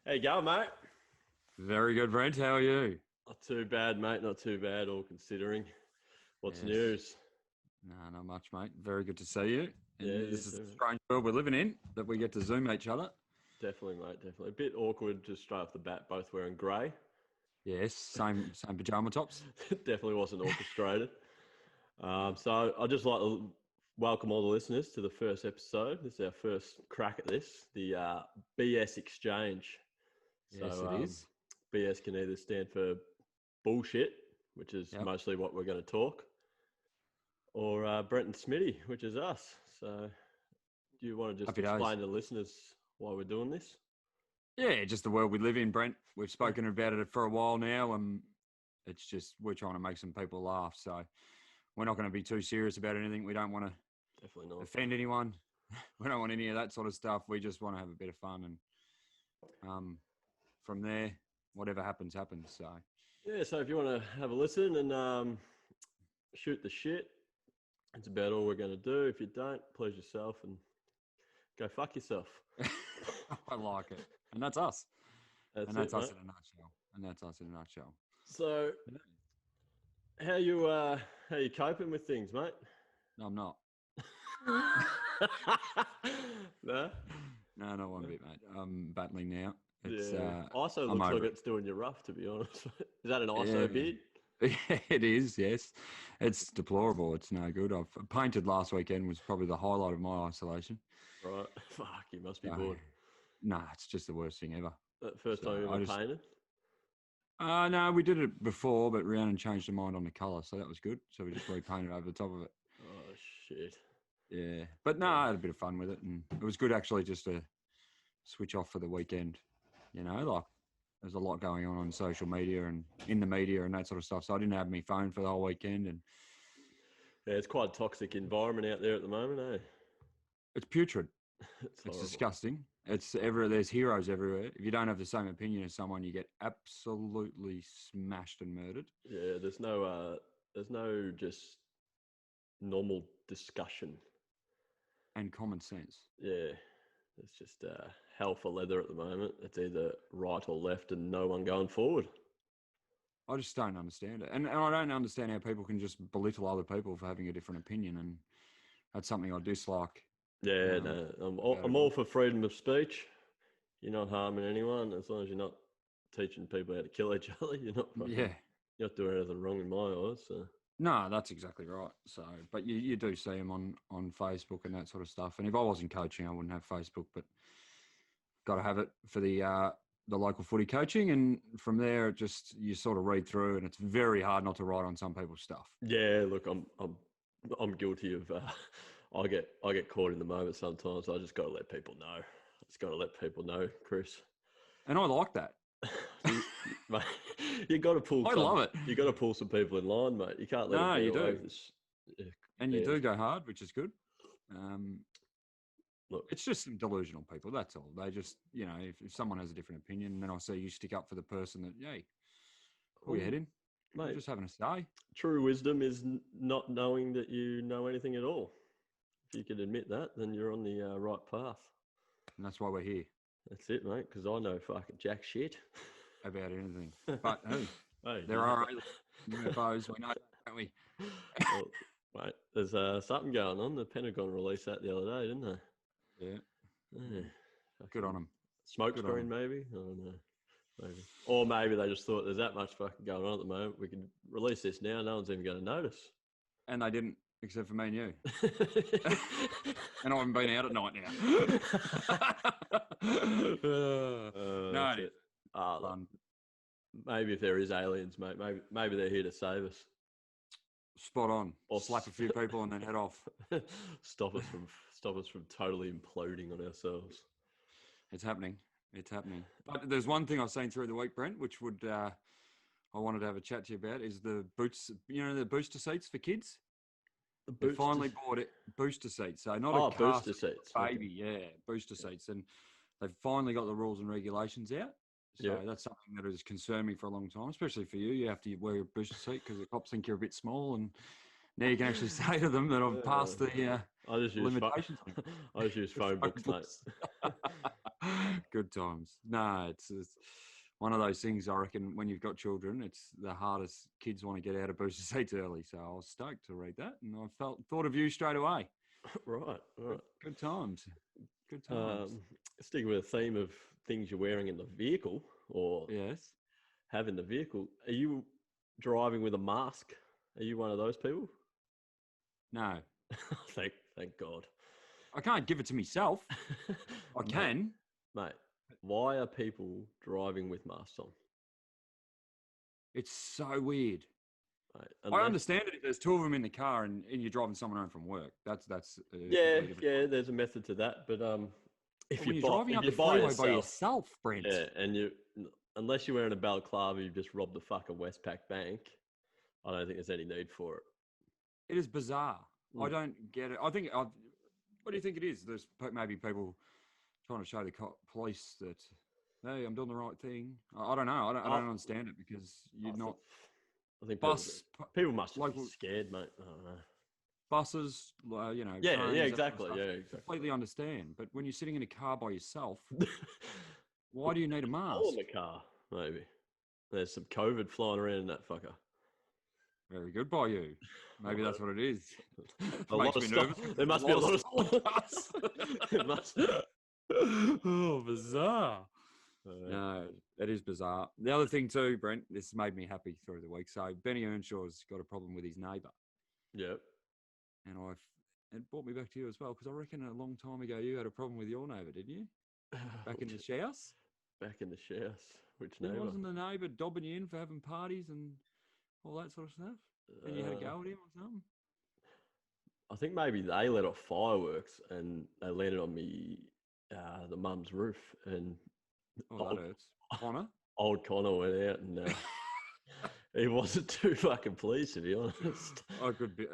How you going, mate? Very good, Brent. How are you? Not too bad, mate. Not too bad, all considering. What's the Yes. news? No, not much, mate. Very good to see you. Yeah, And you this is too, the mate. strange world we're living in, that we get to Zoom each other. Definitely, mate. Definitely. A bit awkward just straight off the bat, both wearing grey. Yes, same pajama tops. Definitely wasn't orchestrated. So I'd just like to welcome all the listeners to the first episode. This is our first crack at this, the BS Exchange. Yes, So it is. BS can either stand for bullshit, which is Yep. mostly what we're going to talk, or Brent Smitty, which is us. So do you want to just Happy days. explain to the listeners why we're doing this? Yeah, just the world we live in, Brent. We've spoken about it for a while now, and it's just we're trying to make some people laugh. So we're not going to be too serious about anything. We don't want to Definitely not. offend anyone. We don't want any of that sort of stuff. We just want to have a bit of fun, and from there, whatever happens, happens. So Yeah, so if you want to have a listen and shoot the shit, that's about all we're going to do. If you don't, please yourself and go fuck yourself. I like it, and that's us. That's And that's it, us mate. in a nutshell. And that's us in a nutshell. So how you coping with things, mate? No, I'm not. No? No, not one bit, mate. I'm battling now. It's Yeah. ISO I'm looks like over it's doing you rough, to be honest. Is that an it. ISO beard? Yeah, it is. Yes, it's deplorable. It's no good. I've painted last weekend was probably the highlight of my isolation. Right. Fuck, you must be So, bored. nah, it's just the worst thing ever. That first So time you I ever just painted? no, we did it before, but Rhiannon changed her mind on the colour, so that was good. So we just repainted over the top of it. Oh, shit. Yeah, but no, I had a bit of fun with it, and it was good actually just to switch off for the weekend. You know, like there's a lot going on social media and in the media and that sort of stuff. So I didn't have my phone for the whole weekend, and Yeah, it's quite a toxic environment out there at the moment, eh? it's putrid. It's It's horrible. disgusting. There's heroes everywhere. If you don't have the same opinion as someone, you get absolutely smashed and murdered. Yeah, there's no just normal discussion. And common sense. Yeah, it's just hell for leather at the moment. It's either right or left, and no one going forward. I just don't understand it, and I don't understand how people can just belittle other people for having a different opinion, and that's something I dislike. Yeah, Um, no, about I'm it all all. for freedom of speech. You're not harming anyone as long as you're not teaching people how to kill each other. Yeah. You're not doing anything wrong in my eyes. So. No, that's exactly right. So, but you do see them on Facebook and that sort of stuff. And if I wasn't coaching, I wouldn't have Facebook, but got to have it for the local footy coaching. And from there, it just you sort of read through, and it's very hard not to write on some people's stuff. Yeah, look, I'm guilty of. I get caught in the moment sometimes. I just got to let people know. I just got to let people know, Chris. And I like that. Mate, you got to pull. I love it. You got to pull some people in line, mate. You can't let No, them get you away do. with this. And you Yeah, do go hard, which is good. look, It's just some delusional people. That's all. They just, if someone has a different opinion, and then I see you stick up for the person that, hey, pull your head in. We're mate. just having a say. True wisdom is not knowing that you know anything at all. If you can admit that, then you're on the right path. And that's why we're here That's it, mate. Because I know fucking jack shit about anything. But hey, hey, there are UFOs. We know, don't we? well, mate, there's something going on. The Pentagon released that the other day, didn't they? Yeah. Yeah. Good on them. Smoke Good on screen, 'em. maybe. I don't know. Maybe. Or maybe they just thought there's that much fucking going on at the moment. We can release this now. No one's even going to notice. And they didn't, except for me and you. And I haven't been out at night now. No, That's it. Look, maybe if there is aliens, mate, maybe they're here to save us. Spot on. Or slap a few people and then head off. stop us from totally imploding on ourselves. It's happening. It's happening. But there's one thing I've seen through the week, Brent, which I wanted to have a chat to you about, is the boots. The booster seats for kids. They finally bought it booster seats. So not a car booster seats, baby, yeah, booster seats, and they've finally got the rules and regulations out. So that's something that has concerned me for a long time, especially for you. You have to wear a booster seat because the cops think you're a bit small, and now you can actually say to them that I've passed the limitations. I just use phone books, mate. Good times. No, it's one of those things. I reckon when you've got children, it's the hardest. Kids want to get out of booster seats early, so I was stoked to read that, and I thought of you straight away. Right. Good times. Good times. Um, Sticking with the theme of things you're wearing in the vehicle or Yes. have in the vehicle, are you driving with a mask? Are you one of those people? No, Thank God. I can't give it to myself. I Mate, can. mate, why are people driving with masks on? It's so weird. Mate, I understand it if there's two of them in the car and you're driving someone home from work. That's yeah, completely different. there's a method to that, but if But when you you're driving if up you're the by freeway by yourself, yourself, Brent. yeah, and unless you're wearing a balaclava, you've just robbed the fucking Westpac bank. I don't think there's any need for it. It is bizarre. I Mm. don't get it. I think. What do you think it is? There's maybe people trying to show the police that, hey, I'm doing the right thing. I don't know. I don't understand it because you're not. I think people must just be scared, mate. I don't know. Buses, Yeah, trains, yeah, that exactly. sort of stuff, Exactly. completely understand. But when you're sitting in a car by yourself, why do you need a All in mask? the car, maybe. There's some COVID flying around in that fucker. Very good by you. Maybe that's what it is. A lot of stuff. There must be a lot of stuff. It must. Oh, bizarre. No, that is bizarre. The other thing too, Brent, this made me happy through the week. So Benny Earnshaw's got a problem with his neighbour. Yep. And it brought me back to you as well, because I reckon a long time ago you had a problem with your neighbour, didn't you? Back in the house? Back in the house. Which neighbour? Wasn't the neighbour dobbing you in for having parties and all that sort of stuff? And you had a go at him or something? I think maybe they let off fireworks and they landed on me, the mum's roof, and that hurts. Connor? Old Connor went out and he wasn't too fucking pleased, to be honest. I could be.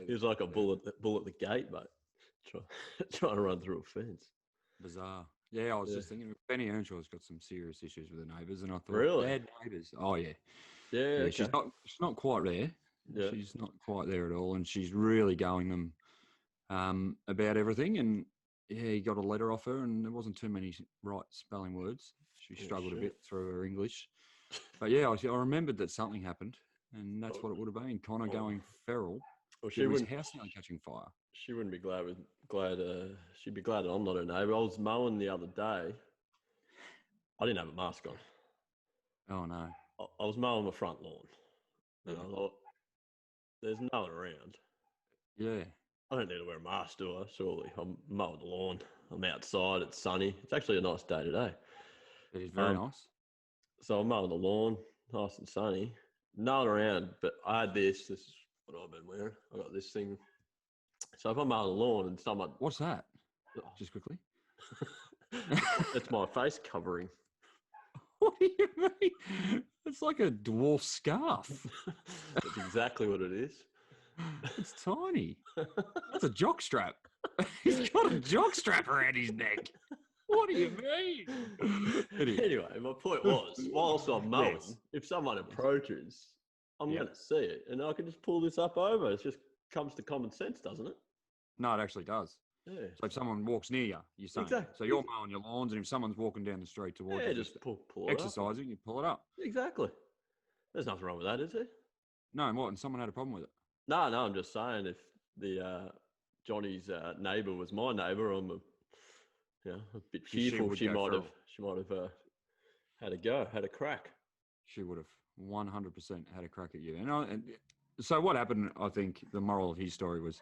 He was like a bull at the gate, mate, trying to run through a fence. Bizarre. Yeah, I was just thinking, Benny Earnshaw's got some serious issues with the neighbours, and I thought, really? Bad neighbours. Oh yeah. Yeah. Okay. She's not quite there. Yeah. She's not quite there at all, and she's really going them about everything. And yeah, he got a letter off her, and there wasn't too many right spelling words. She struggled a bit through her English, but yeah, I remembered that something happened, and that's what it would have been. Connor going feral. Well, his house nearly catching fire. She wouldn't be glad. She'd be glad that I'm not her neighbour. I was mowing the other day. I didn't have a mask on. Oh no! I was mowing my front lawn, and I thought, "There's no one around. Yeah, I don't need to wear a mask, do I? Surely I'm mowing the lawn. I'm outside. It's sunny. It's actually a nice day today. it is very nice. So I'm mowing the lawn, nice and sunny. No one around, but I had this. This is what I've been wearing. I got this thing. So if I'm mowing the lawn and someone... What's that? Just quickly. It's my face covering. What do you mean? It's like a dwarf scarf. That's exactly what it is. It's tiny. That's a jock strap. He's got a jock strap around his neck. What do you mean? Anyway, my point was, whilst I'm mowing, if someone approaches, I'm going to see it, and I can just pull this up over. It just comes to common sense, doesn't it? No, it actually does. Yeah. So if someone walks near you, you're saying. Exactly. So you're mowing your lawns, and if someone's walking down the street towards you, just pull it exercising, you pull it up. Exactly. There's nothing wrong with that, is there? No, and what? And someone had a problem with it? No, I'm just saying if the Johnny's neighbour was my neighbour, I'm a bit fearful she might have had a crack. She would have 100% had a crack at you. And so what happened, I think the moral of his story was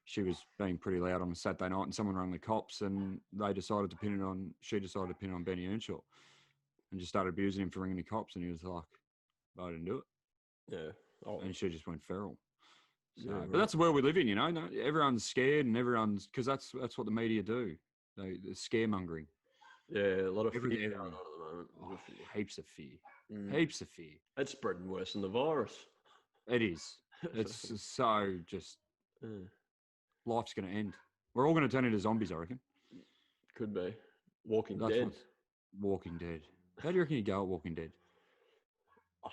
she was being pretty loud on a Saturday night and someone rang the cops and she decided to pin it on Benny Earnshaw and just started abusing him for ringing the cops, and he was like, I didn't do it. Yeah. Oh. And she just went feral. So, yeah, right. But that's the world we live in, you know. Everyone's scared, and because that's what the media do. They're scaremongering. Yeah, a lot of fear going on at the moment. Oh, heaps of fear. Heaps of fear. It's spreading worse than the virus. It is. It's so just... Life's going to end. We're all going to turn into zombies, I reckon. Could be. Walking Dead. Walking Dead. How do you reckon you go at Walking Dead? Oh,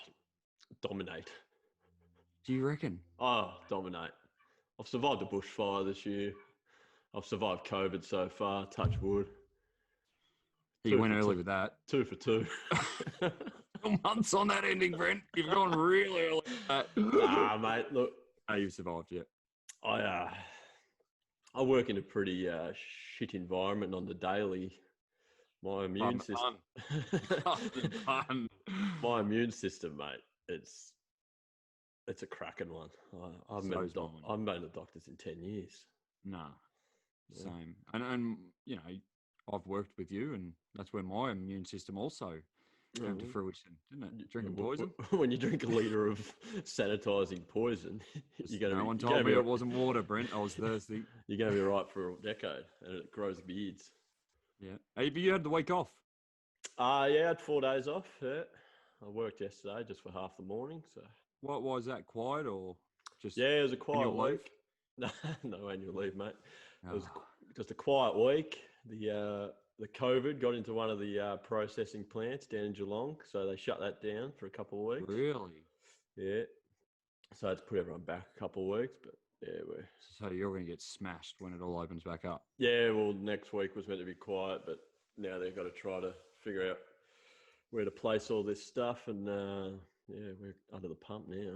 dominate. Do you reckon? Oh, dominate. I've survived a bushfire this year. I've survived COVID so far, touch wood. He went early with that. 2 for 2. Months on that ending, Brent. You've gone really early with that. Nah, mate. Look, No, you've survived, yeah. I work in a pretty shit environment on the daily. My immune system. My immune system, mate. It's a cracking one. I haven't been to the doctors in 10 years. No, same. And you know, I've worked with you, and that's where my immune system also came to fruition, didn't it? Drinking poison. When you drink a litre of sanitising poison, you're going to. No one told me it wasn't water, Brent. I was thirsty. You're going to be right for a decade, and it grows beards. Yeah. Hey, but you had the week off. Yeah, I had 4 days off. Yeah, I worked yesterday just for half the morning. So. What was that? Quiet or just? Yeah, it was a quiet week. No annual leave, mate. It was just a quiet week. The COVID got into one of the processing plants down in Geelong, so they shut that down for a couple of weeks. Really? Yeah. So I had to put everyone back a couple of weeks, but yeah, So you're going to get smashed when it all opens back up. Yeah, well, next week was meant to be quiet, but now they've got to try to figure out where to place all this stuff, and yeah, we're under the pump now.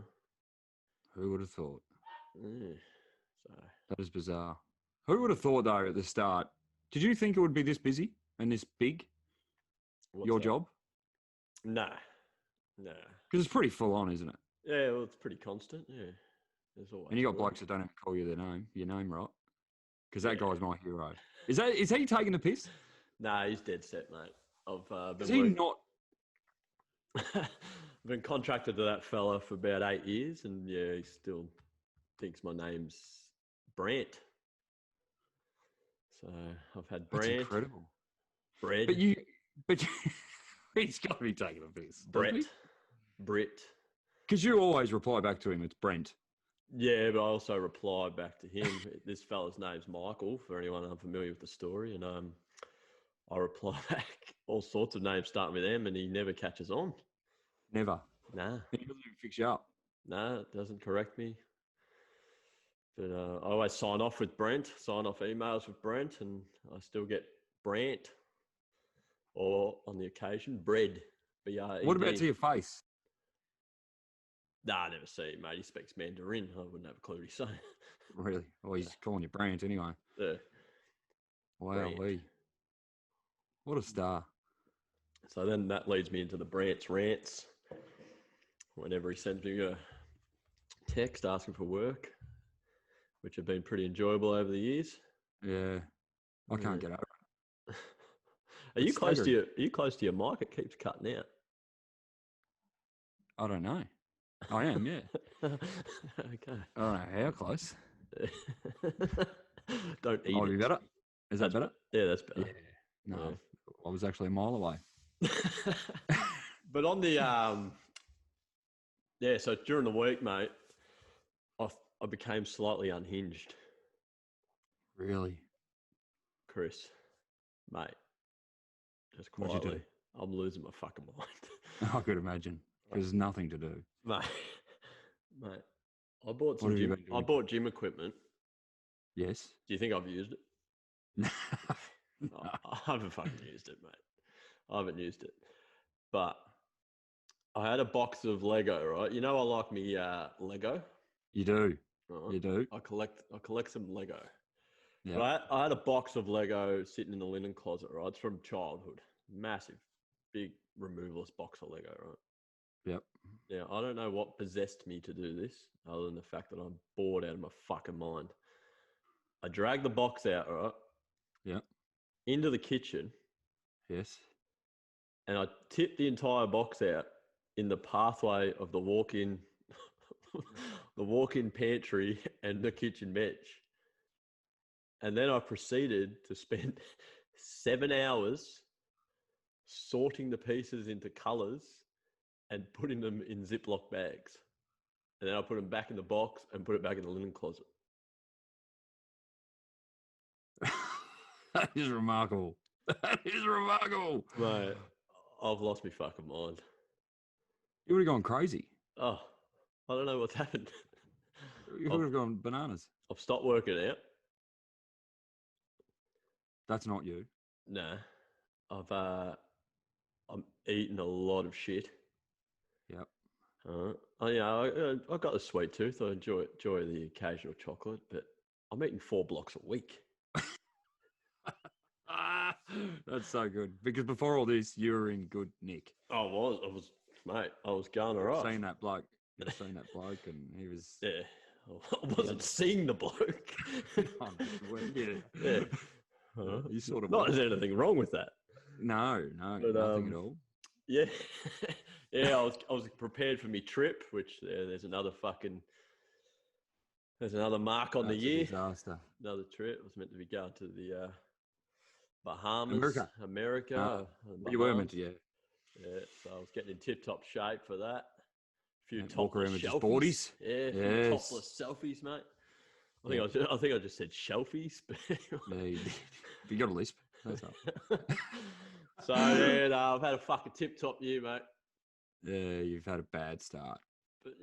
Who would have thought? Yeah. So that is bizarre. Who would have thought, though, at the start? Did you think it would be this busy and this big? Your job? Nah. Because it's pretty full on, isn't it? Yeah, well, it's pretty constant. Yeah, there's always. And you got blokes that don't even call you your name, right? Because that guy's my hero. Is he taking the piss? Nah, he's dead set, mate. I've been. Is he not? I've been contracted to that fella for about 8 years, and yeah, he still thinks my name's Brent. So I've had Brent. That's incredible. Bread. But he's got to be taking a piss. Brett. Because you always reply back to him, it's Brent. Yeah, but I also reply back to him. This fella's name's Michael, for anyone unfamiliar with the story. And I reply back all sorts of names starting with M, and he never catches on. Never? Nah. He doesn't even fix you up? Nah, it doesn't correct me. But I always sign off emails with Brent, and I still get Brent, or on the occasion, Bread. B-R-E-D. What about to your face? Nah, I never see him, mate. He speaks Mandarin. I wouldn't have a clue what he's saying. Really? Well, he's calling you Brent anyway. Yeah. Wow, what a star. So then that leads me into the Brant's rants. Whenever he sends me a text asking for work, which have been pretty enjoyable over the years. Yeah, I can't get over it. Are you close to your mic? It keeps cutting out. I don't know. I am, yeah. Okay. I don't know how close. Don't eat it. Be better? Is that better? Yeah, that's better. Yeah. No, I was actually a mile away. But on the so during the week, mate, I became slightly unhinged. Really? Chris, mate, just quietly. What'd you do? I'm losing my fucking mind. I could imagine. There's nothing to do. Mate, I bought gym equipment. Yes. Do you think I've used it? No. I haven't fucking used it, mate. I haven't used it. But I had a box of Lego, right? You know I like me Lego. You do. Right? You do. I collect some Lego. Yeah. But I had a box of Lego sitting in the linen closet, right? It's from childhood. Massive, big removalist box of Lego, right? Yep. Yeah, I don't know what possessed me to do this, other than the fact that I'm bored out of my fucking mind. I dragged the box out, right? Yeah. Into the kitchen. Yes. And I tipped the entire box out in the pathway of the walk-in, the walk-in pantry and the kitchen bench. And then I proceeded to spend 7 hours sorting the pieces into colours and putting them in Ziploc bags. And then I put them back in the box and put it back in the linen closet. That is remarkable. That is remarkable. Mate, I've lost my fucking mind. You would have gone crazy. Oh, I don't know what's happened. You would have gone bananas. I've stopped working out. That's not you. Nah. I'm eating a lot of shit. Yep. I got a sweet tooth. I enjoy the occasional chocolate, but I'm eating 4 blocks a week. That's so good. Because before all this, you were in good nick. I was, mate. I was going all right. Seeing that bloke. You were seeing that bloke, and he was. Yeah. I wasn't seeing the bloke. Yeah. You sort of. Not there's anything wrong with that. No, But, nothing at all. Yeah. Yeah, I was prepared for my trip, which there's another mark on the year. Disaster. Another trip. I was meant to be going to the Bahamas, America. You were meant to, yeah. Yeah, so I was getting in tip-top shape for that. A few walk around with selfies. just boardies. Yeah, yes. topless selfies, mate. I think I just said shelfies. Yeah, you got a lisp. That's up. So then I've had a fucking tip-top year, mate. Yeah, you've had a bad start. But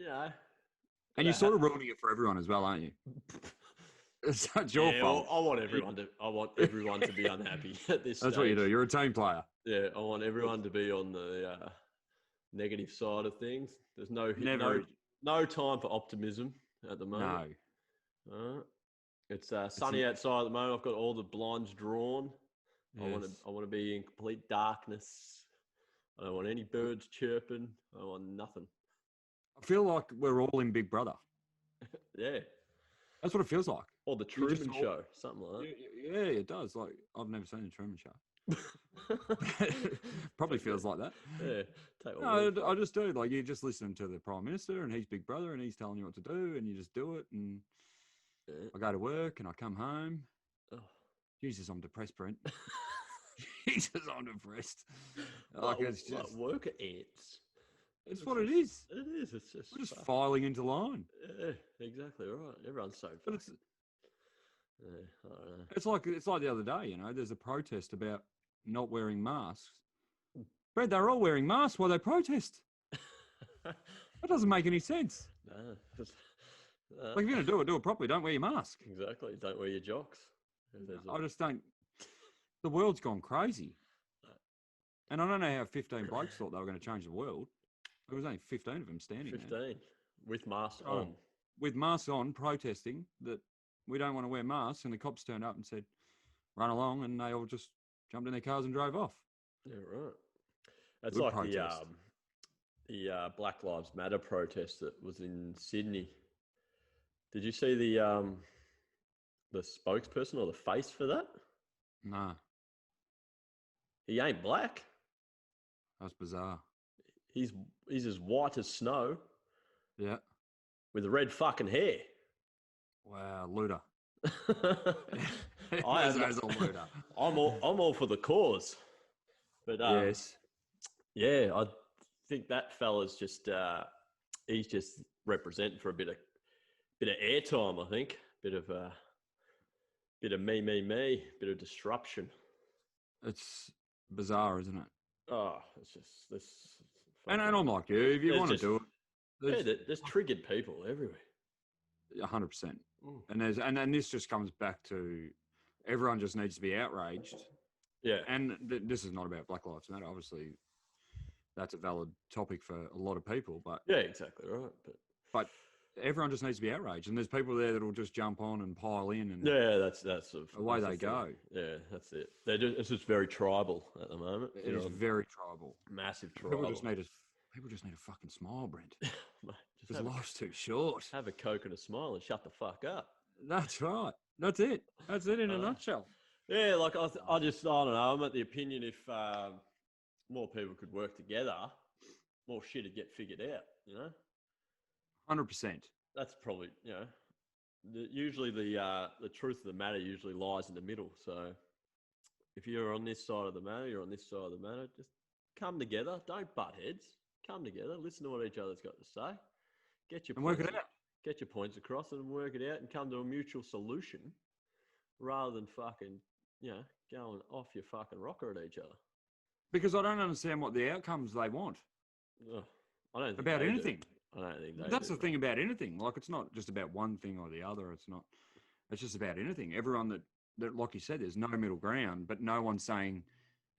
and you're sort of ruining it for everyone as well, aren't you? It's not your fault. I want everyone to be unhappy at this stage. That's what you do. You're a team player. Yeah, I want everyone to be on the negative side of things. There's no time for optimism at the moment. No. It's sunny outside at the moment. I've got all the blinds drawn. Yes. I want to be in complete darkness. I don't want any birds chirping. I want nothing. I feel like we're all in Big Brother. Yeah. That's what it feels like. Or the Truman Show, something like that. Yeah, it does. Like, I've never seen the Truman Show. Probably feels like that. Yeah. No, I just do. Like, you just listen to the Prime Minister and he's Big Brother and he's telling you what to do and you just do it. And I go to work and I come home. Oh. Jesus, I'm depressed, Brent. Jesus, I'm depressed. Like, it's just like worker ants. It's what it is. It is. It's just we're just filing into line. Yeah, exactly right. Everyone's so. But I don't know. It's like the other day. You know, there's a protest about not wearing masks. Brad, they're all wearing masks while they protest. That doesn't make any sense. No. Like, if you're going to do it properly. Don't wear your mask. Exactly. Don't wear your jocks. I just don't. The world's gone crazy. And I don't know how 15 blokes thought they were going to change the world. There was only 15 of them standing 15 there. With masks on. With masks on, protesting that we don't want to wear masks. And the cops turned up and said, run along. And they all just jumped in their cars and drove off. Yeah, right. That's good like protest. The Black Lives Matter protest that was in Sydney. Did you see the spokesperson or the face for that? No. He ain't black. That's bizarre. He's as white as snow. Yeah. With red fucking hair. Wow, looter. I'm all for the cause. But yes. Yeah, I think that fella's just he's just representing for a bit of airtime, I think. Bit of me, bit of disruption. It's bizarre, isn't it? Oh, it's just this. And I'm like you. If you want to do it, there's triggered people everywhere. 100%. And this just comes back to everyone just needs to be outraged. Yeah. And this is not about Black Lives Matter. Obviously, that's a valid topic for a lot of people. But yeah, exactly right. But everyone just needs to be outraged, and there's people there that will just jump on and pile in, and that's away they go. Yeah, that's it. It's just very tribal at the moment. It is very tribal, massive tribal. People just need a fucking smile, Brent. Because life's too short. Have a Coke and a smile and shut the fuck up. That's right. That's it. That's it in a nutshell. Yeah, like I don't know. I'm at the opinion if more people could work together, more shit would get figured out. You know. 100%. That's probably, usually the truth of the matter usually lies in the middle. So if you're on this side of the matter, you're on this side of the matter, just come together. Don't butt heads. Come together. Listen to what each other's got to say. Work it out. Get your points across and work it out and come to a mutual solution rather than fucking, going off your fucking rocker at each other. Because I don't understand what the outcomes they want. I don't think about anything. I don't think that's the thing about anything. Like, it's not just about one thing or the other. It's just about anything. Everyone that like you said, there's no middle ground, but no one's saying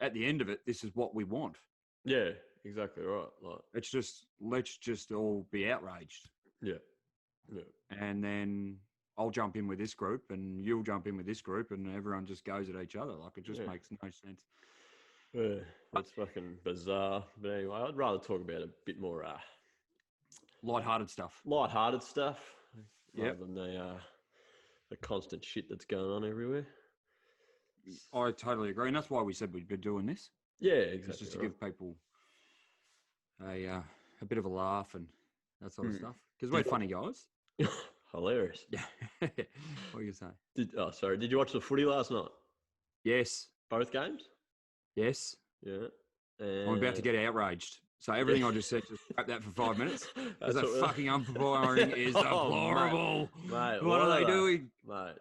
at the end of it, this is what we want. Yeah, exactly right. Like, Let's just all be outraged. yeah. And then I'll jump in with this group and you'll jump in with this group and everyone just goes at each other. Like, it just makes no sense. Yeah, it's fucking bizarre. But anyway, I'd rather talk about a bit more Lighthearted stuff. light-hearted stuff Yep. rather than the constant shit that's going on everywhere. I totally agree. And that's why we said we'd be doing this. Yeah, exactly. It's just to give people a bit of a laugh and that sort of stuff. Because we're funny guys. Hilarious. Yeah. What are you saying? Did you watch the footy last night? Yes. Both games? Yes. Yeah. I'm about to get outraged. So everything I just said, just scrap that for 5 minutes. Because that fucking umpiring is deplorable. Mate, what are they doing? Mate.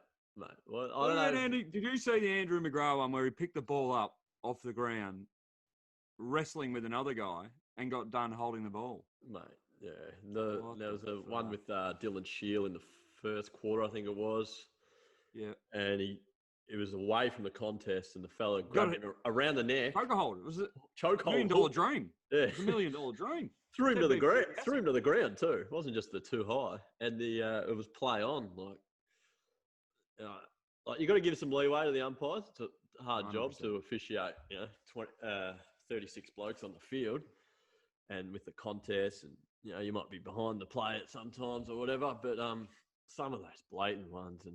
What? I don't know. Andy, did you see the Andrew McGrath one where he picked the ball up off the ground, wrestling with another guy, and got done holding the ball? Mate, yeah. There was a one with Dylan Shield in the first quarter, I think it was. Yeah. And it was away from the contest, and the fella grabbed him around the neck. Chokehold. Was it chokehold? $1 million dream. Yeah. It was $1 million dream. Threw him to the ground. Threw him to the ground too. It wasn't just the too high, and it was play on. Like you got to give some leeway to the umpires. It's a hard 100%. job to officiate. 36 blokes on the field, and with the contest, and you might be behind the play at sometimes or whatever. But some of those blatant ones, and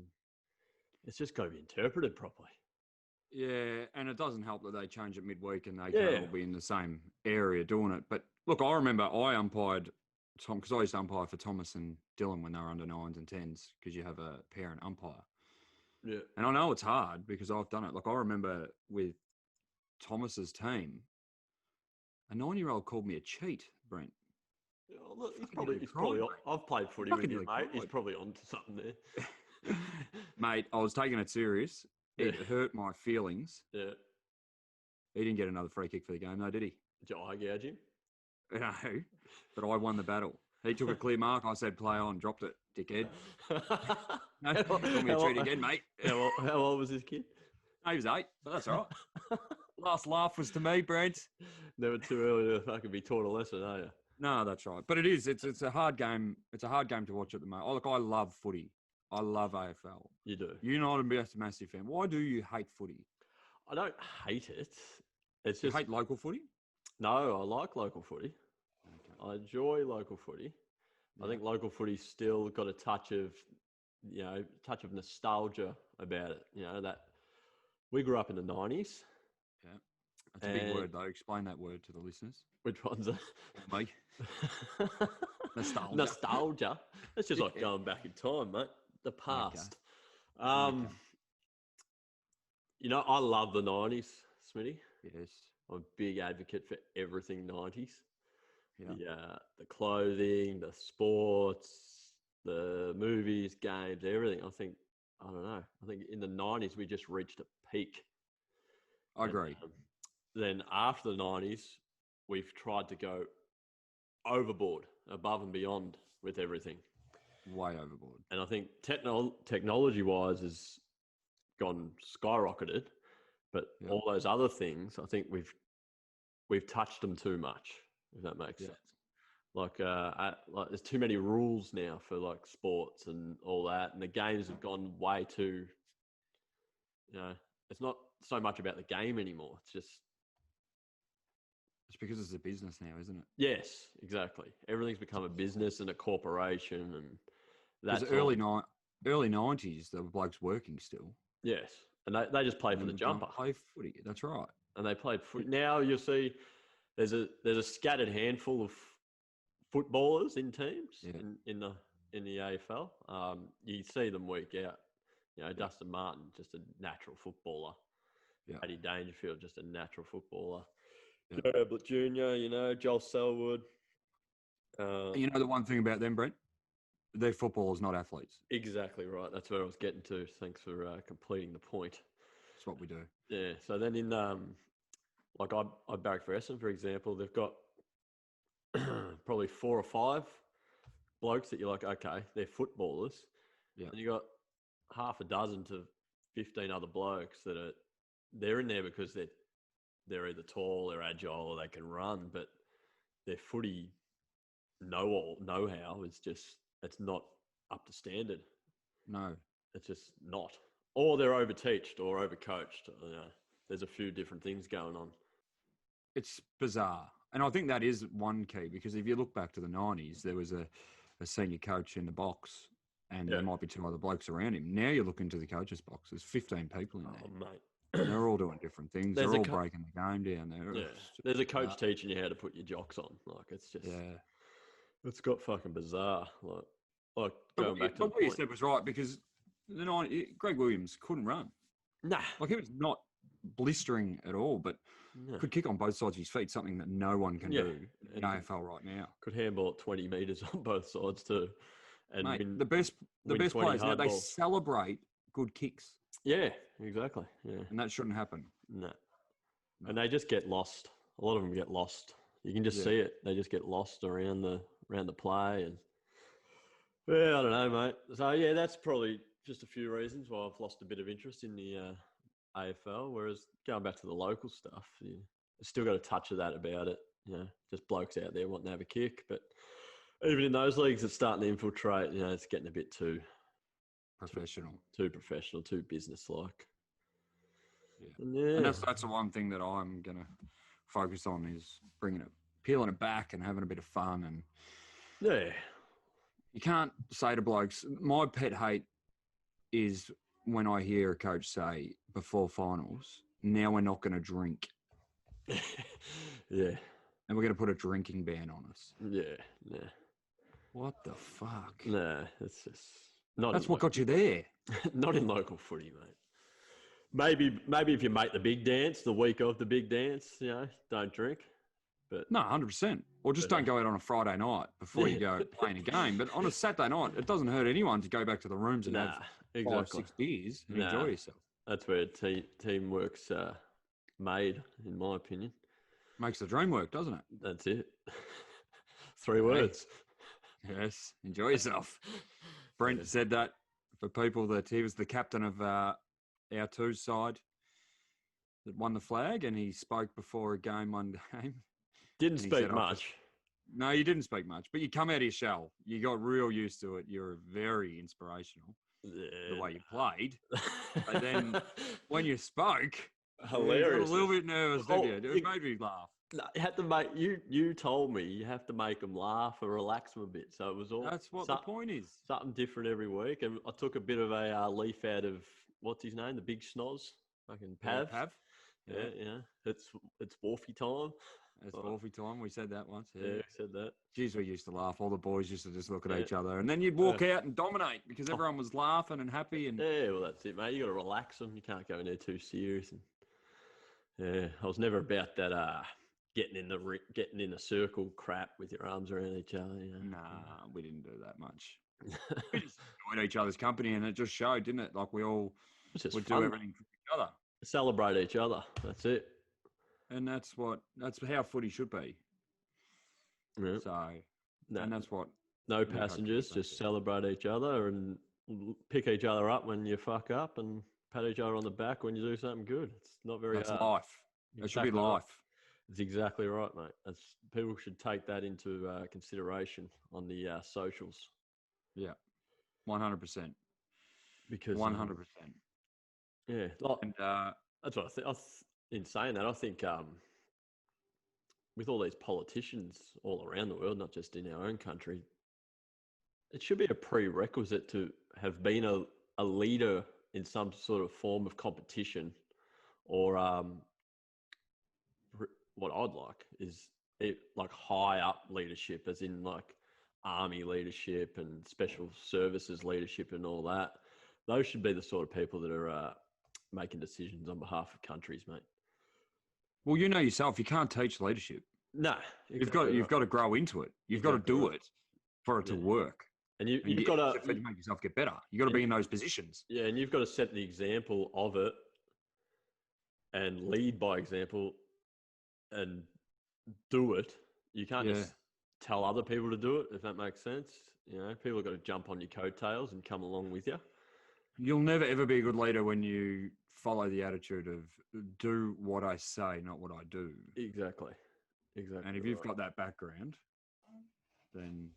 it's just got to be interpreted properly. Yeah, and it doesn't help that they change it midweek and they can't all be in the same area doing it. But look, I remember I umpired Tom because I used to umpire for Thomas and Dylan when they were under 9s and 10s because you have a parent umpire. Yeah, and I know it's hard because I've done it. Like I remember with Thomas's team, a 9-year-old called me a cheat, Brent. Oh, look, he's probably I've played footy with you, mate. He's probably onto something there. Mate, I was taking it serious. It hurt my feelings. Yeah. He didn't get another free kick for the game, though, did he? Did you eye gouge him? No, but I won the battle. He took a clear mark. I said, play on, dropped it, dickhead. No, call me a treat again, mate. How old was this kid? He was 8, but that's all right. Last laugh was to me, Brent. Never too early to fucking be taught a lesson, are you? No, that's right. But it is. It's a hard game. It's a hard game to watch at the moment. Oh, look, I love footy. I love AFL. You do. You're not a massive fan. Why do you hate footy? I don't hate it. It's You just hate local footy? No, I like local footy. Okay. I enjoy local footy. Yeah. I think local footy's still got a touch of nostalgia about it. That we grew up in the 90s. Yeah. That's a big word, though. Explain that word to the listeners. Which one's it? Mate. Nostalgia. Nostalgia. It's just like going back in time, mate. The past. Okay. I love the 90s, Smitty. Yes. I'm a big advocate for everything 90s. Yeah. The clothing, the sports, the movies, games, everything. I think in the 90s, we just reached a peak. I agree. Then after the 90s, we've tried to go overboard, above and beyond with everything. Way overboard. And I think technology-wise has gone skyrocketed, but all those other things, I think we've touched them too much, if that makes sense. Like there's too many rules now for like sports and all that, and the games have gone way too. It's not so much about the game anymore. It's because it's a business now, isn't it? Yes, exactly. Everything's become a business and a corporation, and that's early 90s. There were blokes working still. Yes, and they just played for the jumper. Play footy. That's right. And they played footy. Now you'll see there's a scattered handful of footballers in teams in the AFL. You see them week out. Dustin Martin, just a natural footballer. Yeah. Paddy Dangerfield, just a natural footballer. Yeah. Joe Ablett Jr., Joel Selwood. You know the one thing about them, Brent? They're footballers, not athletes. Exactly right. That's where I was getting to. Thanks for completing the point. That's what we do. Yeah. So then in I barrack for Essendon, for example, they've got probably 4 or 5 blokes that you're like, okay, they're footballers. Yeah. And you got half a dozen to 15 other blokes that they're in there because they're they're either tall, they're agile, or they can run, but their footy know-how is just, it's not up to standard. No. It's just not. Or they're overteached or overcoached. You know, there's a few different things going on. It's bizarre. And I think that is one key, because if you look back to the 90s, there was a senior coach in the box and there might be 2 other blokes around him. Now you look into the coach's box, there's 15 people in there. Oh, mate. They're all doing different things. They're all breaking the game down there. Yeah. There's a coach teaching you how to put your jocks on. Like, it's just, it's got fucking bizarre. Like going back to what you said was right, because Greg Williams couldn't run. Nah. Like, he was not blistering at all, but could kick on both sides of his feet, something that no one can do in the AFL right now. Could handball at 20 metres on both sides too. And mate, the best players now, they celebrate good kicks. Yeah, exactly. Yeah. And that shouldn't happen. No. And they just get lost. A lot of them get lost. You can just see it. They just get lost around the play. And I don't know, mate. So yeah, that's probably just a few reasons why I've lost a bit of interest in the AFL. Whereas going back to the local stuff, you still got a touch of that about it. You know, just blokes out there wanting to have a kick. But even in those leagues, it's starting to infiltrate. You know, it's getting a bit too professional, too business-like. Yeah. And that's the one thing that I'm going to focus on, is peeling it back and having a bit of fun. And you can't say to blokes, my pet hate is when I hear a coach say before finals, now we're not going to drink. Yeah. And we're going to put a drinking ban on us. Yeah. What the fuck? Nah, it's just not. That's what got you there. Not in local footy, mate. Maybe if you make the big dance, the week of the big dance, you know, don't drink. But no, 100%. Or just don't go out on a Friday night before you go playing a game. But on a Saturday night, it doesn't hurt anyone to go back to the rooms and have 5-6 beers and enjoy yourself. That's where teamwork's made, in my opinion. Makes the dream work, doesn't it? That's it. 3 words. Yes, enjoy yourself. Brent said that for people, that he was the captain of our 2 side that won the flag, and he spoke before a game one game. Didn't speak much. No, you didn't speak much, but you come out of your shell. You got real used to it. You're very inspirational, the way you played. And then when you spoke, hilarious. You got a little bit nervous, didn't you? It made me laugh. No, you had to make you told me you have to make them laugh or relax them a bit. So it was all. That's what the point is. Something different every week, and I took a bit of a leaf out of what's his name, the big schnoz, fucking Pav. Pav. Yeah. It's Wolfie time. It's Wolfie time. We said that once. Yeah, we said that. Jeez, we used to laugh. All the boys used to just look at each other, and then you'd walk out and dominate because everyone was laughing and happy. And well, that's it, mate. You got to relax them. You can't go in there too serious. And I was never about that. Getting in the circle crap with your arms around each other. You know? Nah, we didn't do that much. We just enjoyed each other's company, and it just showed, didn't it? Like we all would do everything for each other, celebrate each other. That's it. And that's how footy should be. Yeah. So, and that's what. No passengers, just celebrate each other and pick each other up when you fuck up, and pat each other on the back when you do something good. It's not very. That's life. It should be life. That's exactly right, mate. People should take that into consideration on the socials. Yeah, 100%. Because 100%. Yeah, and that's what I think. In saying that, I think with all these politicians all around the world, not just in our own country, it should be a prerequisite to have been a leader in some sort of form of competition, or what I'd like is like high up leadership, as in like army leadership and special services leadership and all that. Those should be the sort of people that are making decisions on behalf of countries, mate. Well, you know yourself, you can't teach leadership. No, exactly. You've got to grow into it. You've got to do it for it to work. And you've got to make yourself get better. You've got to be in those positions. Yeah, and you've got to set the example of it and lead by example and do it. You can't just tell other people to do it, if that makes sense. You know, people have got to jump on your coattails and come along with you. You'll never, ever be a good leader when you follow the attitude of do what I say, not what I do. Exactly. And if you've got that background, then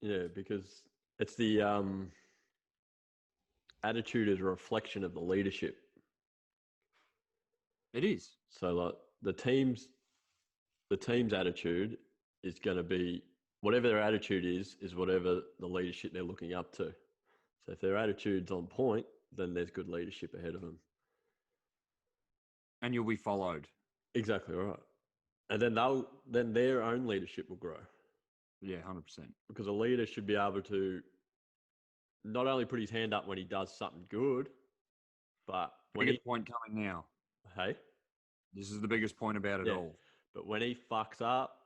yeah, because it's the attitude is a reflection of the leadership. it is. So like the team's attitude is going to be whatever their attitude is whatever the leadership they're looking up to. So if their attitude's on point, then there's good leadership ahead of them. And you'll be followed. Exactly right. And then their own leadership will grow. Yeah, 100%. Because a leader should be able to not only put his hand up when he does something good, but when Biggest point coming now. Hey? This is the biggest point about it all. But when he fucks up,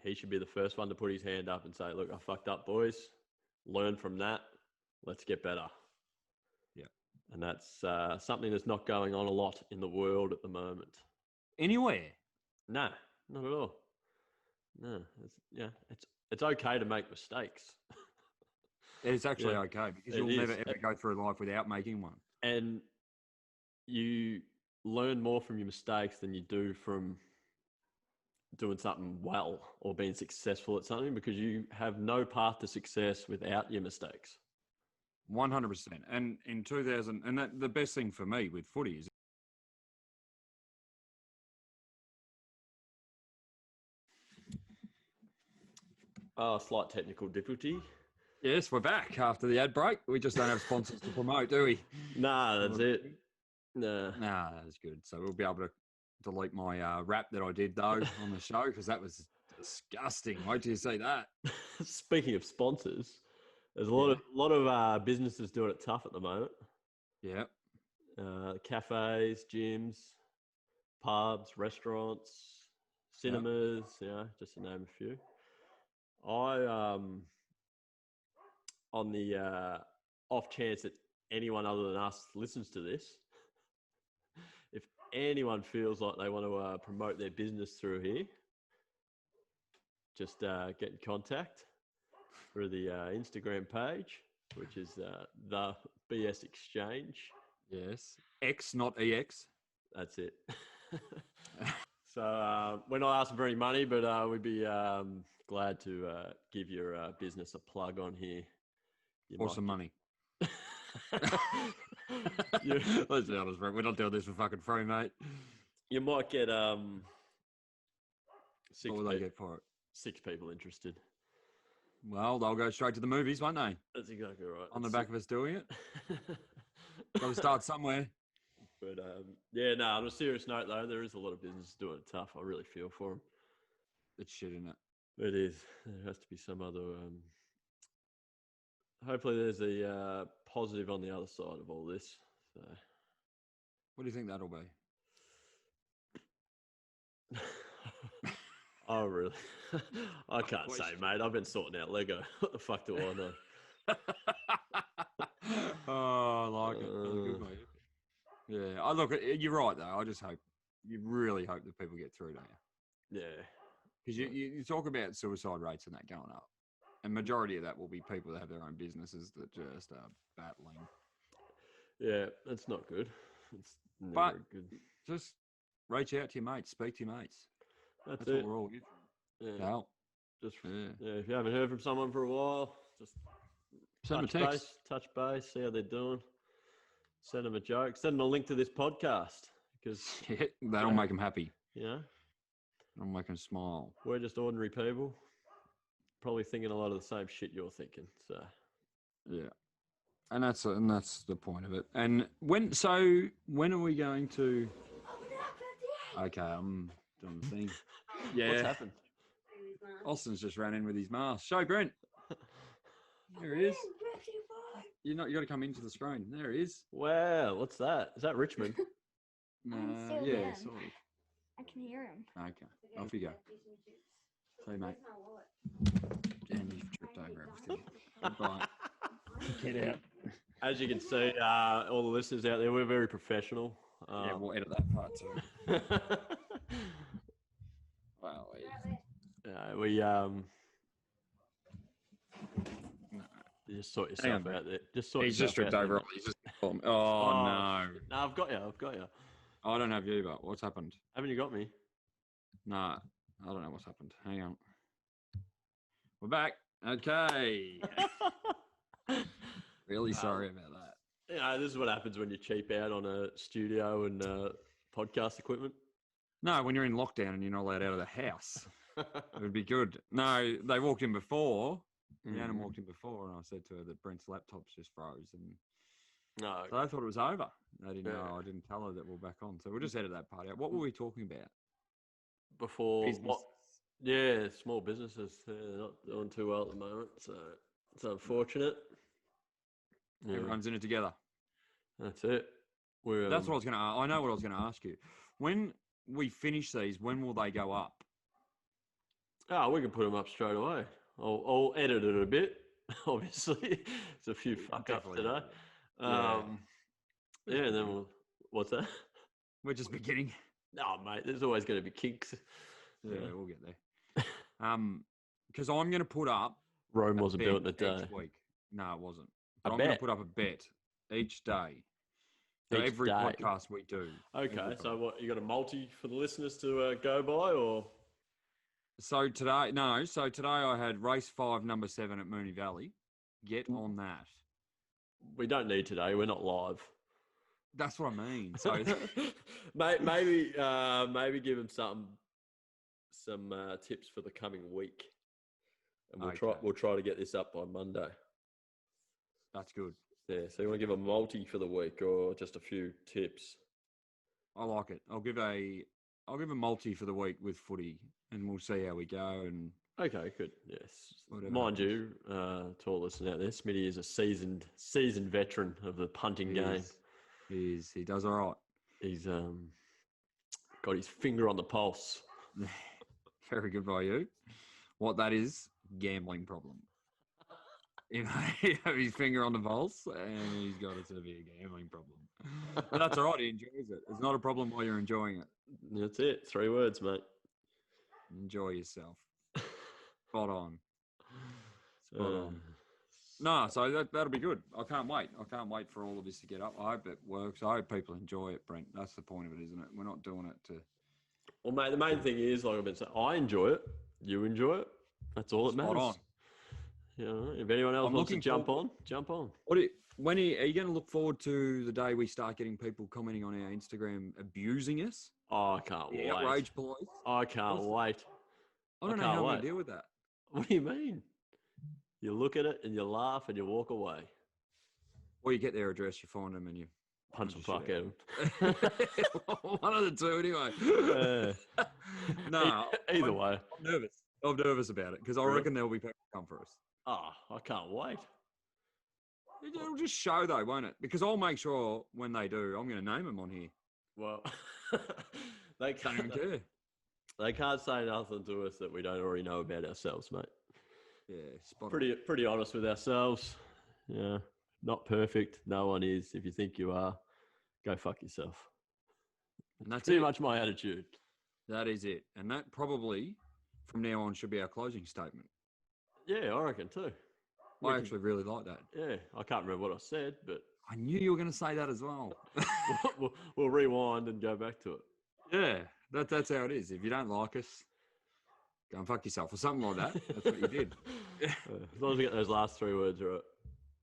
he should be the first one to put his hand up and say, look, I fucked up, boys. Learn from that. Let's get better. Yeah. And that's something that's not going on a lot in the world at the moment. Anywhere? No, not at all. No, it's okay to make mistakes. It's actually okay because you'll never ever go through life without making one. And you learn more from your mistakes than you do from doing something well or being successful at something, because you have no path to success without your mistakes. 100%. And in 2000, and that the best thing for me with footy is slight technical difficulty. yes, we're back after the ad break. We just don't have sponsors to promote, do we? Nah, that's it. Nah, that's good. So we'll be able to delete my rap that I did though on the show because that was disgusting. Wait till you see that. Speaking of sponsors, there's a lot of businesses doing it tough at the moment. Yeah. Cafes, gyms, pubs, restaurants, cinemas, just to name a few. I on the off chance that anyone other than us listens to this, if anyone feels like they want to promote their business through here, just get in contact through the Instagram page, which is TheBSxchange. Yes. X, not EX. That's it. So we're not asking for any money, but we'd be glad to give your business a plug on here. Or some money. Let's be honest, bro. We're not doing this for fucking free, mate. You might get what will they get for it? 6 people interested. Well, they'll go straight to the movies, won't they? That's exactly right. On the back of us doing it. Got to start somewhere. But on a serious note, though, there is a lot of businesses doing it tough. I really feel for them. It's shit, isn't it? It is. There has to be some other... hopefully there's a positive on the other side of all this. So. What do you think that'll be? Oh, really? I can't say, mate. I've been sorting out Lego. What the fuck do I know? Oh, I like it. That's good, mate. Yeah. Look, you're right, though. I just hope, you really hope that people get through, don't you? Yeah. Because you talk about suicide rates and that going up. And majority of that will be people that have their own businesses that just are battling. Yeah, that's not good. It's never good. Just reach out to your mates, speak to your mates. That's what we're all here for. Yeah. Help. If you haven't heard from someone for a while, just send them a text. Touch base, see how they're doing. Send them a joke. Send them a link to this podcast because that'll make them happy. Yeah. It'll make them smile. We're just ordinary people, probably thinking a lot of the same shit you're thinking. So, yeah, and that's the point of it. And when are we going to? Okay, I'm doing the thing. Yeah. What's happened? Austin's just ran in with his mask. Show Brent. There he is. You got to come into the screen. There he is. Wow, what's that? Is that Richmond? Yeah, sort of. I can hear him. Okay, off you go. See, mate. And you've tripped over everything. Goodbye. Get out. As you can see, all the listeners out there, we're very professional. Yeah, we'll edit that part too. Wow. We you just sort yourself out there. He's just tripped over. Oh, no. No, I've got you. I don't have you, but what's happened? Haven't you got me? No, I don't know what's happened. Hang on. We're back. Okay. Really sorry about that. Yeah, this is what happens when you cheap out on a studio and podcast equipment. No, when you're in lockdown and you're not allowed out of the house, it would be good. No, they walked in before. Rhiannon walked in before, and I said to her that Brent's laptop's just froze, and No. so I thought it was over. They didn't know. I didn't tell her that we're back on. So we'll just edit that part out. What were we talking about? Before Business. what? Yeah, small businesses. They're not doing too well at the moment, so it's unfortunate. Yeah. Everyone's in it together. That's it. That's what I was going to. I know what I was going to ask you. When we finish these, when will they go up? Oh, we can put them up straight away. I'll edit it a bit. Obviously, it's a few fuck ups today. Yeah, and then what's that? We're just beginning. No, mate. There's always going to be kinks. Yeah, we'll get there. Because I'm going to put up. Rome wasn't built in a day. Each week. No, it wasn't. But I'm going to put up a bet each day. So every podcast we do. Okay, so what, you got a multi for the listeners to go by, or? So today I had race 5, number 7 at Moonee Valley. Get on that. We don't need today. We're not live. That's what I mean. So maybe give them some tips for the coming week, and we'll try to get this up by Monday. That's good. Yeah. So you want to give a multi for the week, or just a few tips? I like it. I'll give a multi for the week with footy, and we'll see how we go. And okay, good. Yes, mind you, to all listeners out there, Smitty is a seasoned veteran of the punting game. He is. He does all right. He's got his finger on the pulse. Very good by you. What that is, gambling problem. You have his finger on the pulse, and he's got a severe gambling problem. But that's all right. He enjoys it. It's not a problem while you're enjoying it. That's it. 3 words, mate. Enjoy yourself. Spot on. No, so that'll be good. I can't wait. I can't wait for all of this to get up. I hope it works. I hope people enjoy it, Brent. That's the point of it, isn't it? We're not doing it to... Well, mate, the main thing is, like I've been saying, I enjoy it. You enjoy it. That's all that matters. Spot on. You know, if anyone else wants to jump on. When are you going to look forward to the day we start getting people commenting on our Instagram abusing us? Oh, I can't wait. Outrage police. I can't wait. I don't know how I'm going to deal with that. What do you mean? You look at it and you laugh and you walk away. Or you get their address, you find them and you punch the fuck out of them. One of the two anyway. No. Either way. I'm nervous about it because I reckon there'll be people come for us. Oh, I can't wait. It'll just show though, won't it? Because I'll make sure when they do, I'm going to name them on here. Well, they don't even care. They can't say nothing to us that we don't already know about ourselves, mate. Yeah, pretty honest with ourselves. Yeah, not perfect. No one is. If you think you are, go fuck yourself. And that's pretty much my attitude. That is it. And that probably, from now on, should be our closing statement. Yeah, I reckon too. I actually really like that. Yeah, I can't remember what I said, but... I knew you were going to say that as well. we'll rewind and go back to it. Yeah, that's how it is. If you don't like us, go and fuck yourself or something like that. That's what you did. As long as we get those last 3 words right.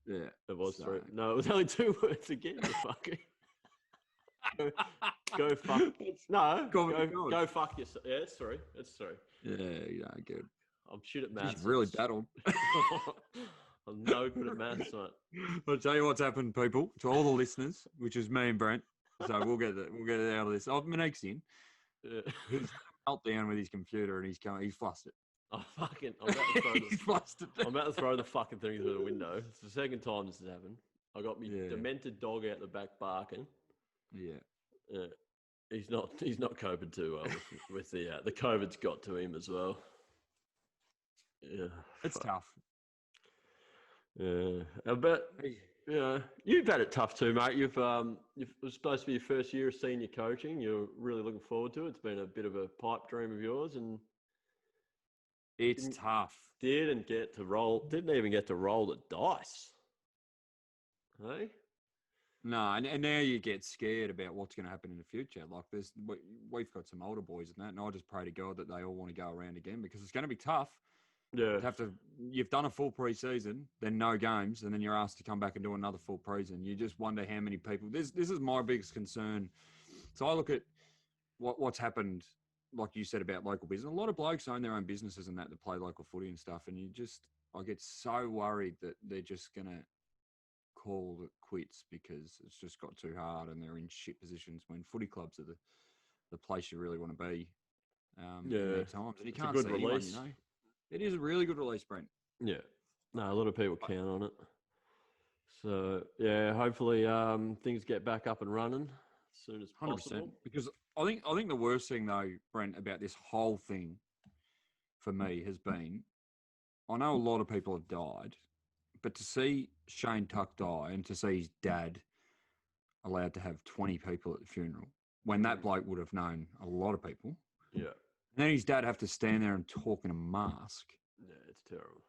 Yeah. It was 3. No, it was only 2 words again, you fucking... Go fuck... No, go fuck yourself. Yeah, it's 3. It's 3. Yeah, good. I'm shit at maths. He's really battled. I'm no good at maths, mate. I'll tell you what's happened, people, to all the listeners, which is me and Brent. So we'll get it out of this. Oh, Monique's in. Yeah. He's meltdown with his computer and he's flustered. I'm about to throw he's flustered. I'm about to throw the fucking thing through the window. It's the second time this has happened. I got me demented dog out the back barking. Yeah. He's not coping too well with the COVID's got to him as well. Yeah. It's tough. Yeah. But you've had it tough too, mate. It was supposed to be your first year of senior coaching. You're really looking forward to it. It's been a bit of a pipe dream of yours, and it's tough. Didn't even get to roll the dice. Hey? No, and now you get scared about what's going to happen in the future. Like we've got some older boys and that, and I just pray to God that they all want to go around again because it's going to be tough. Yeah. You've done a full pre-season, then no games, and then you're asked to come back and do another full pre-season. You just wonder how many people. This is my biggest concern. So I look at what's happened, like you said about local business. A lot of blokes own their own businesses and that play local footy and stuff, and I get so worried that they're just going to call it quits because it's just got too hard and they're in shit positions when footy clubs are the place you really want to be in these times. And you can't see anyone, you know. It is a really good release, Brent. Yeah. No, a lot of people count on it. So, yeah, hopefully things get back up and running as soon as possible. 100%. Because I think the worst thing, though, Brent, about this whole thing for me has been, I know a lot of people have died, but to see Shane Tuck die and to see his dad allowed to have 20 people at the funeral, when that bloke would have known a lot of people. Yeah. And then his dad have to stand there and talk in a mask. Yeah, it's terrible.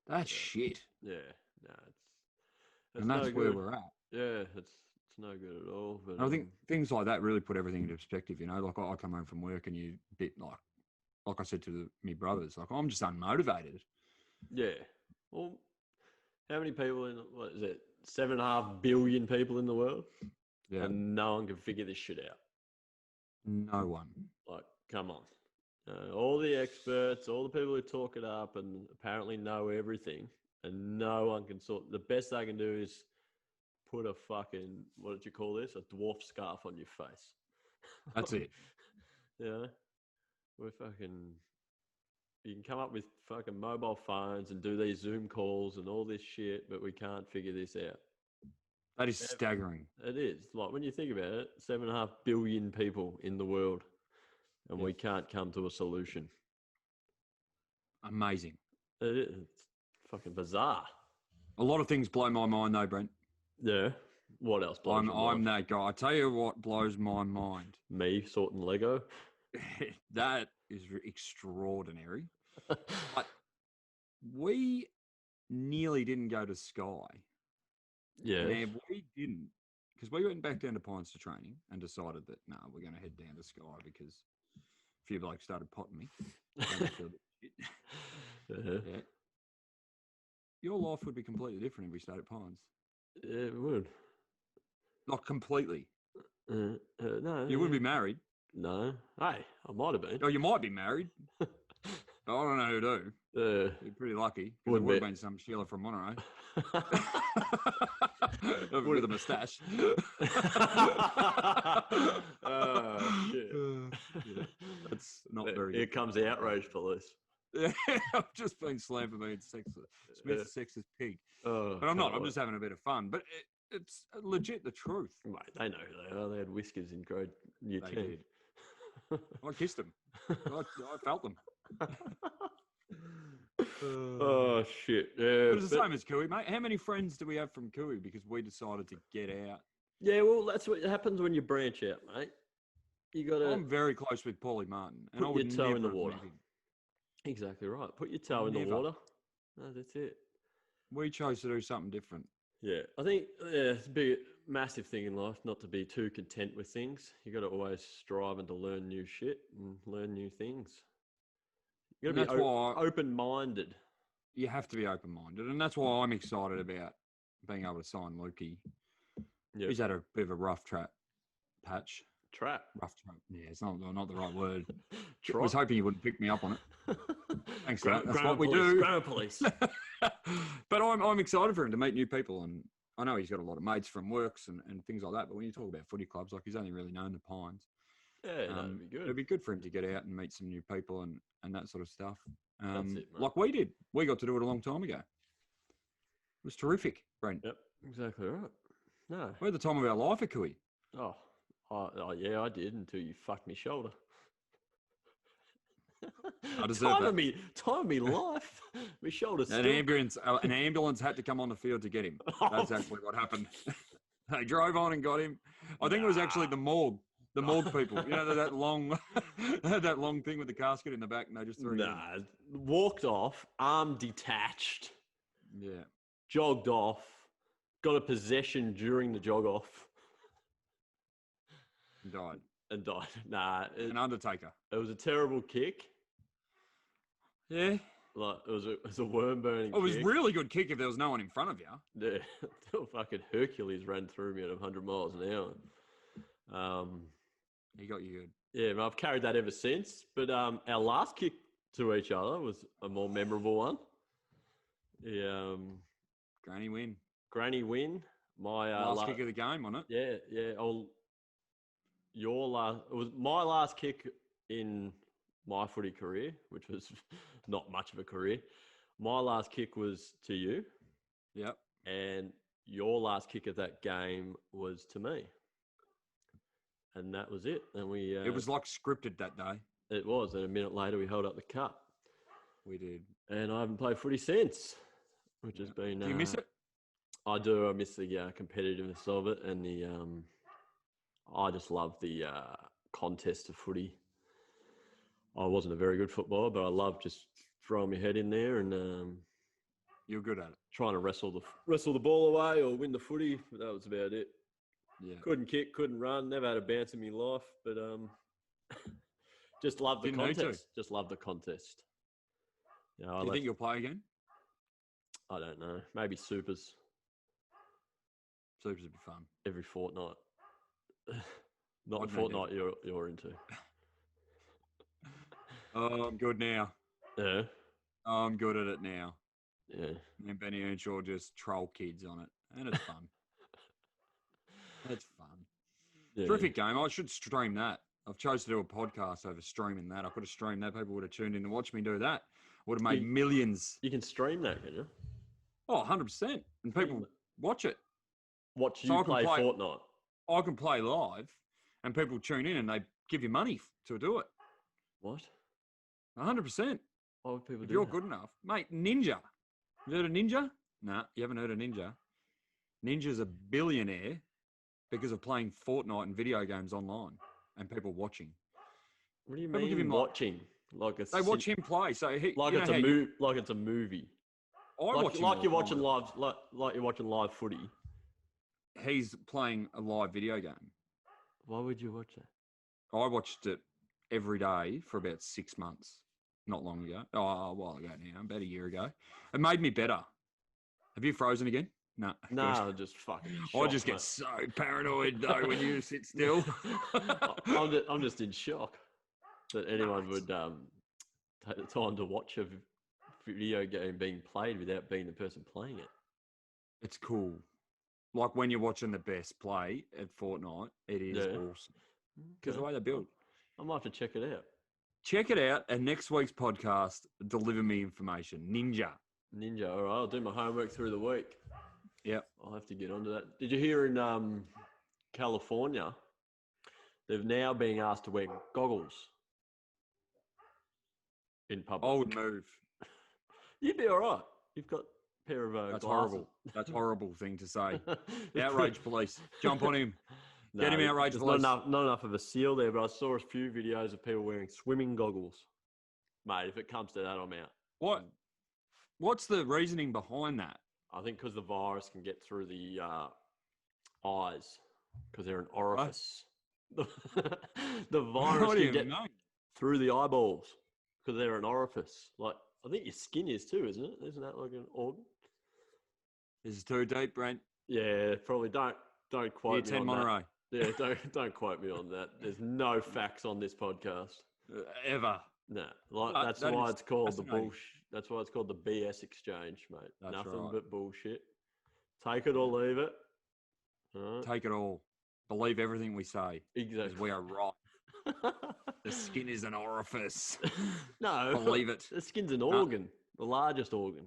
That's shit. Yeah, no, and that's where we're at. Yeah, it's no good at all. But I think things like that really put everything into perspective. You know, like I come home from work and you bit like I said to me brothers, like I'm just unmotivated. Yeah. Well, how many people what is it? 7.5 billion people in the world? Yeah. And no one can figure this shit out. No one. Like, come on. All the experts, all the people who talk it up and apparently know everything, and no one can sort. The best they can do is put a fucking, what did you call this? A dwarf scarf on your face. That's it. Yeah. We're fucking. You can come up with fucking mobile phones and do these Zoom calls and all this shit, but we can't figure this out. That is staggering. It is. Like, when you think about it, 7.5 billion people in the world, and we can't come to a solution. Amazing. It's fucking bizarre. A lot of things blow my mind, though, Brent. Yeah. What else blows your mind? I'm that guy. I tell you what blows my mind. Me sorting Lego. That is extraordinary. But we nearly didn't go to Sky. Yeah. Now, we didn't, because we went back down to Pines to training and decided that, no, we're going to head down to Sky because a few blokes started potting me. Yeah. Your life would be completely different if we stayed at Pines. Yeah, it would. Not completely. No. You wouldn't be married. No. Hey, I might have been. Oh, you might be married. I don't know who do. You're pretty lucky. Because it would have been some Sheila from Monterey. With a moustache. Oh, shit. Yeah, that's not very good. Here comes the outrage police. Yeah, I've just been slammed for being sexist. Smith's a sexist pig. Oh, but I'm not. I'm just having a bit of fun. But it's legit the truth. Mate, they know who they are. They had whiskers in grade year 10. Did. I kissed them. I felt them. Oh, shit. Yeah. But it's the same as Cooey, mate. How many friends do we have from Cooey because we decided to get out? Yeah, well, that's what happens when you branch out, mate. You got to. I'm very close with Paulie Martin. And put I would your toe never in the water. have him. Exactly right. Put your toe in the water. No, that's it. We chose to do something different. Yeah, I think it's a big, massive thing in life not to be too content with things. You got to always strive to learn new shit and learn new things. You got to be open-minded. You have to be open-minded, and that's why I'm excited about being able to sign Lukey. Yep. He's had a bit of a rough patch. Rough trap. Yeah, it's not the right word. I was hoping you wouldn't pick me up on it. Thanks for that. That's what we do. Grammar police. But I'm excited for him to meet new people, and I know he's got a lot of mates from works and things like that. But when you talk about footy clubs, like he's only really known the Pines. Yeah, that'd be good. It'd be good for him to get out and meet some new people and that sort of stuff. That's it, mate. Like we did. We got to do it a long time ago. It was terrific, Brent. Yep, exactly right. No. We had the time of our life at Cooey. Oh, yeah, I did until you fucked me shoulder. I deserve that. Time of me life. My shoulder's an ambulance had to come on the field to get him. That's actually what happened. They drove on and got him. I think it was actually the morgue. The morgue people, you know, that long thing with the casket in the back, and they just threw it in. Walked off, arm detached. Yeah. Jogged off, got a possession during the jog off Died. and died. Nah, An Undertaker. it was a terrible kick. Yeah. Like it was a worm burning. It was kick. really good kick if there was no one in front of you. Yeah, fucking Hercules ran through me at 100 miles an hour. He got you good. Yeah, and I've carried that ever since. But our last kick to each other was a more memorable one. The Granny win. granny win. My Last kick of the game, wasn't it? Yeah. It was my last kick in my footy career, which was not much of a career. My last kick was to you. Yep. And your last kick of that game was to me. And that was it. And we... it was like scripted that day. It was. And a minute later, we held up the cup. We did. And I haven't played footy since, which has been... Do you miss it? I do. I miss the competitiveness of it. And the... I just love the contest of footy. I wasn't a very good footballer, but I loved just throwing my head in there and... You're good at it. Trying to wrestle the ball away or win the footy, but that was about it. Yeah. Couldn't kick, couldn't run, never had a bounce in my life, but just love the contest. Just love the contest. You know, Do you think you'll play again? I don't know. Maybe supers. Supers would be fun. Every fortnight. Not I'd the fortnight you're into. Oh, I'm good now. Yeah. I'm good at it now. Yeah. And Benny Earnshaw just troll kids on it. And it's fun. It's fun. Yeah. Terrific game. I should stream that. I've chosen to do a podcast over streaming that. I could have streamed that. People would have tuned in to watch me do that. Would have made millions. You can stream that, can you? Oh, 100%. And people watch it. Watch you play Fortnite. I can play live and people tune in and they give you money to do it. What? 100%. Why would people If do you're that? good enough. Mate, Ninja. You heard of Ninja? Nah, you haven't heard of Ninja. Ninja's a billionaire because of playing Fortnite and video games online and people watching. What do you People mean give him watching? Like They watch him play. So he, like you it's know a how movie. Like it's a movie. I watch him Like all you're the watching time. live. Like you're watching live footy. He's playing a live video game. Why would you watch that? I watched it every day for about 6 months. Not long ago. Oh, a while ago now. About a year ago. It made me better. Have you frozen again? No. No, just fucking. I Shocked, just get mate. so paranoid though when you sit still. I'm just in shock that anyone would take the time to watch a video game being played without being the person playing it. It's cool. Like when you're watching the best play at Fortnite, it is awesome. Because the way they build. I might have to check it out. Check it out, and next week's podcast, deliver me information. Ninja. All right, I'll do my homework through the week. Yep. I'll have to get onto that. Did you hear in California, they've now being asked to wear goggles in public? I would move. You'd be all right. You've got a pair of That's glasses. horrible. That's a horrible thing to say. Outrage police. Jump on him. No, Get him outrage there's police. not enough of a seal there, but I saw a few videos of people wearing swimming goggles. Mate, if it comes to that, I'm out. What? What's the reasoning behind that? I think because the virus can get through the eyes, because they're an orifice. The virus What do can you get mean? through the eyeballs because they're an orifice. Like I think your skin is too, isn't it? Isn't that like an organ? This is too deep, Brent. Yeah, probably. Don't quote Year me 10 on Monterey. that. Yeah, don't quote me on that. There's no facts on this podcast. Ever. No, But that's that why is it's called the fascinating. bullshit. That's why it's called the BS exchange, mate. That's Nothing right. but bullshit. Take it or leave it. All right. Take it all. Believe everything we say. Because Exactly. we are right. The skin is an orifice. No, Believe it. The skin's an organ, the largest organ.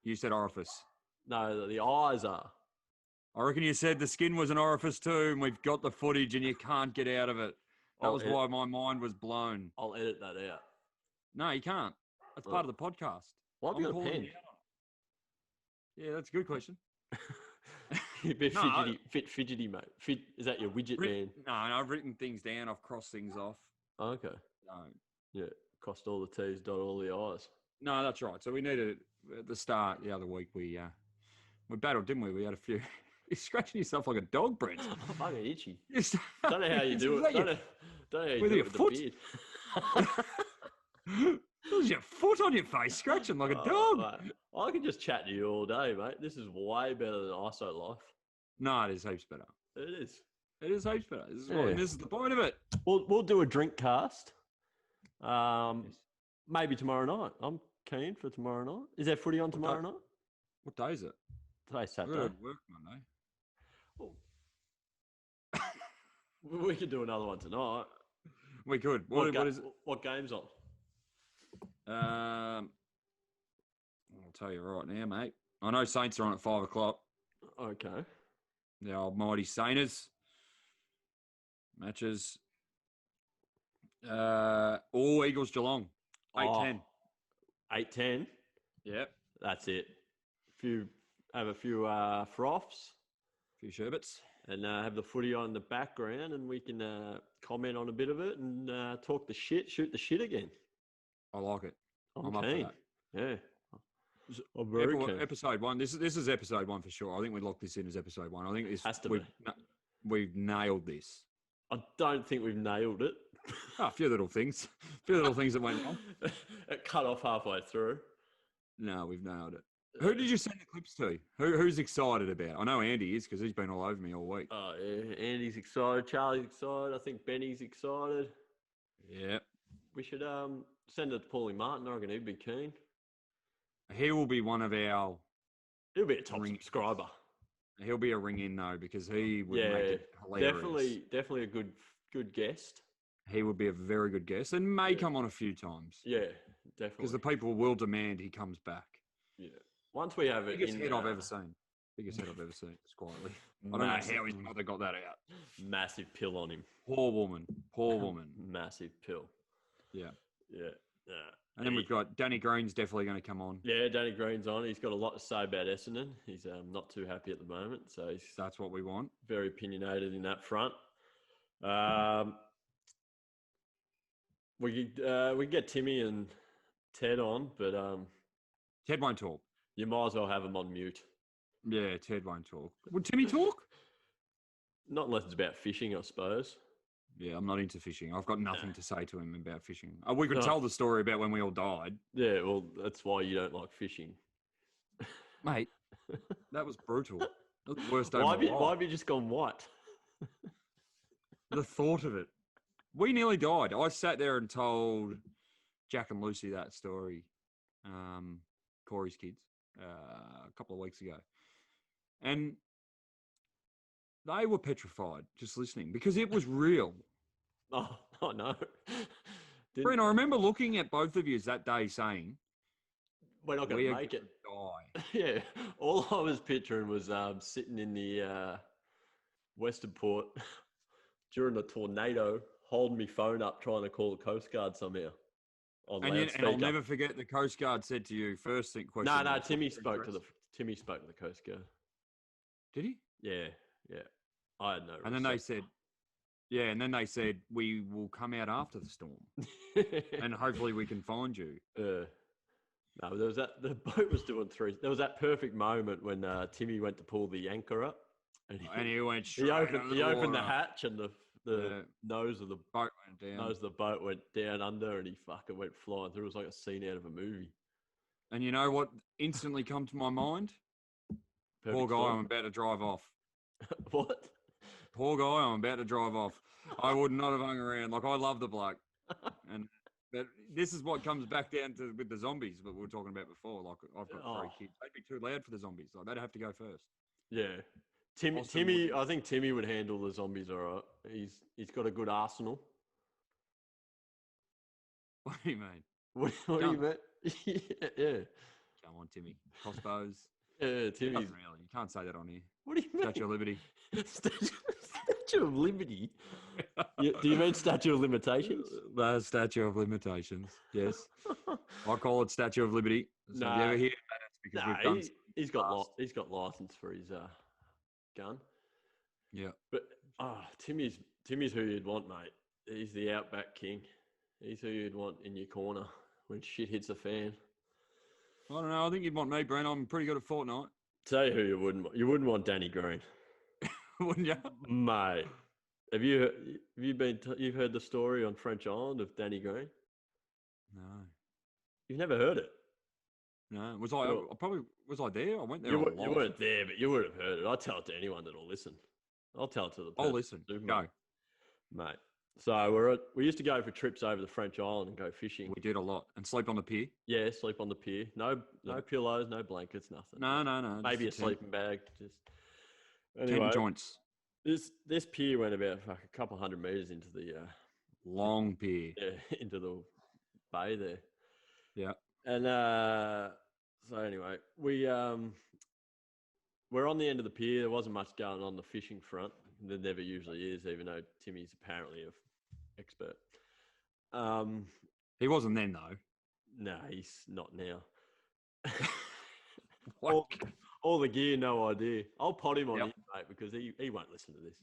You said orifice. No, the eyes are. I reckon you said the skin was an orifice too, and we've got the footage and you can't get out of it. That I'll was edit- why my mind was blown. I'll edit that out. No, you can't. That's part of the podcast. Why have you got a calling pen? you out on it. Yeah, that's a good question. You're a bit No, fidgety, mate. Is that your widget man? No, I've written things down. I've crossed things off. Oh, okay. No, Yeah. Crossed all the T's, dot all the I's. no, that's right. So we needed at the start the other week. We battled, didn't we? We had a few You're scratching yourself like a dog, Brent. I'm fucking itchy. You start- Don't know how you do it. Don't know how you With do your it with foot? the beard. There's your foot on your face, scratching like a Oh, dog. mate, I can just chat to you all day, mate. This is way better than ISO life. No, it is heaps better. It is. It is heaps better. Yeah. This is the point of it. We'll do a drink cast. Yes. Maybe tomorrow night. I'm keen for tomorrow night. Is there footy on tomorrow night? What day is it? Today's I've got Saturday. to work Monday. We could do another one tonight. We could. What What is it? What game's on? I'll tell you right now, mate. I know Saints are on at 5 o'clock. Okay. The old mighty Sainers matches. All Eagles Geelong. 8-10. 8-10. Yep. That's it. Have a few froths. A few sherbets. And have the footy on in the background, and we can comment on a bit of it and talk the shit, shoot the shit again. I like it. I'm up for keen. that. Yeah. I'm very keen. Episode 1. This is episode 1 for sure. I think we locked this in as episode 1. I think Has to be. We've nailed this. I don't think we've nailed it. A few little things. A few little things that went wrong. It cut off halfway through. No, we've nailed it. Who did you send the clips to? Who's excited about it? I know Andy is because he's been all over me all week. Oh, yeah. Andy's excited. Charlie's excited. I think Benny's excited. Yeah. We should send it to Paulie Martin. I reckon he'd be keen. He will be one of our... He'll be a top subscriber. He'll be a ring in, though, because he would make it hilarious. Definitely a good guest. He would be a very good guest and may come on a few times. Yeah, definitely. Because the people will demand he comes back. Yeah. Once we have it Biggest head I've ever seen. Biggest head I've ever seen, just quietly. I don't know how his mother got that out. Massive pill on him. Poor woman. Poor woman. Massive pill. Yeah. Yeah. And then we've got Danny Green's definitely going to come on. Yeah, Danny Green's on. He's got a lot to say about Essendon. He's not too happy at the moment, so that's what we want. Very opinionated in that front. We could get Timmy and Ted on, but Ted won't talk. You might as well have him on mute. Yeah, Ted won't talk. Would Timmy talk? Not unless it's about fishing, I suppose. Yeah, I'm not into fishing. I've got nothing to say to him about fishing. We could tell the story about when we all died. Yeah, well, that's why you don't like fishing. Mate, that was brutal. That was the worst day why of my life. Why have you just gone white? The thought of it. We nearly died. I sat there and told Jack and Lucy that story, Corey's kids, a couple of weeks ago. And they were petrified just listening because it was real. Oh no. Brent, I remember looking at both of you that day saying, we're not going to make it. Die. Yeah. All I was picturing was sitting in the Western Port during the tornado, holding my phone up, trying to call the Coast Guard somehow. And I'll never forget the Coast Guard said to you, first thing question. No, Timmy spoke to the Coast Guard. Did he? Yeah. I had no. And then they said, and then they said, we will come out after the storm, and hopefully we can find you. No, there was the boat was doing three. There was that perfect moment when Timmy went to pull the anchor up, and he went. He opened the hatch, and the nose of the boat went down. Nose of the boat went down under, and he fucking went flying through. It was like a scene out of a movie. And you know what instantly come to my mind? Poor guy, I'm about to drive off. What? Poor guy, I'm about to drive off. I would not have hung around. Like, I love the bloke. But this is what comes back down to with the zombies that we were talking about before. Like, I've got 3 kids. They'd be too loud for the zombies. Like, they'd have to go first. Yeah. Timmy, I think Timmy would handle the zombies all right. He's got a good arsenal. What do you mean? What do you mean? Yeah. Come on, Timmy. Crossbows. Yeah, Timmy's. Really. You can't say that on here. What do you mean? Statue of Liberty. Statue of Liberty? Do you mean Statue of Limitations? The Statue of Limitations, yes. I call it Statue of Liberty. So if you ever hear that, it's because we've done he's got license for his gun. Yeah. But Timmy's who you'd want, mate. He's the Outback King. He's who you'd want in your corner when shit hits the fan. I don't know. I think you'd want me, Brent. I'm pretty good at Fortnite. Tell you who you wouldn't want. You wouldn't want Danny Green. wouldn't you? Mate, you've heard the story on French Island of Danny Green? No. You've never heard it? No. Was Sure. I there? I went there You, a were, lot. you weren't there, but you would have heard it. I'll tell it to anyone that'll listen. I'll tell it to the person. I'll listen. Go. Mate. So we used to go for trips over the French Island and go fishing. We did a lot. And sleep on the pier? Yeah, sleep on the pier. No pillows, no blankets, nothing. No. Maybe a sleeping bag. Just Anyway, tent joints. This pier went about a couple 100 meters into the long pier. Yeah, into the bay there. Yeah. And so anyway, we're on the end of the pier. There wasn't much going on the fishing front. There never usually is, even though Timmy's apparently an expert. He wasn't then, though. No, he's not now. What? All the gear, no idea. I'll pot him on it, mate, because he won't listen to this.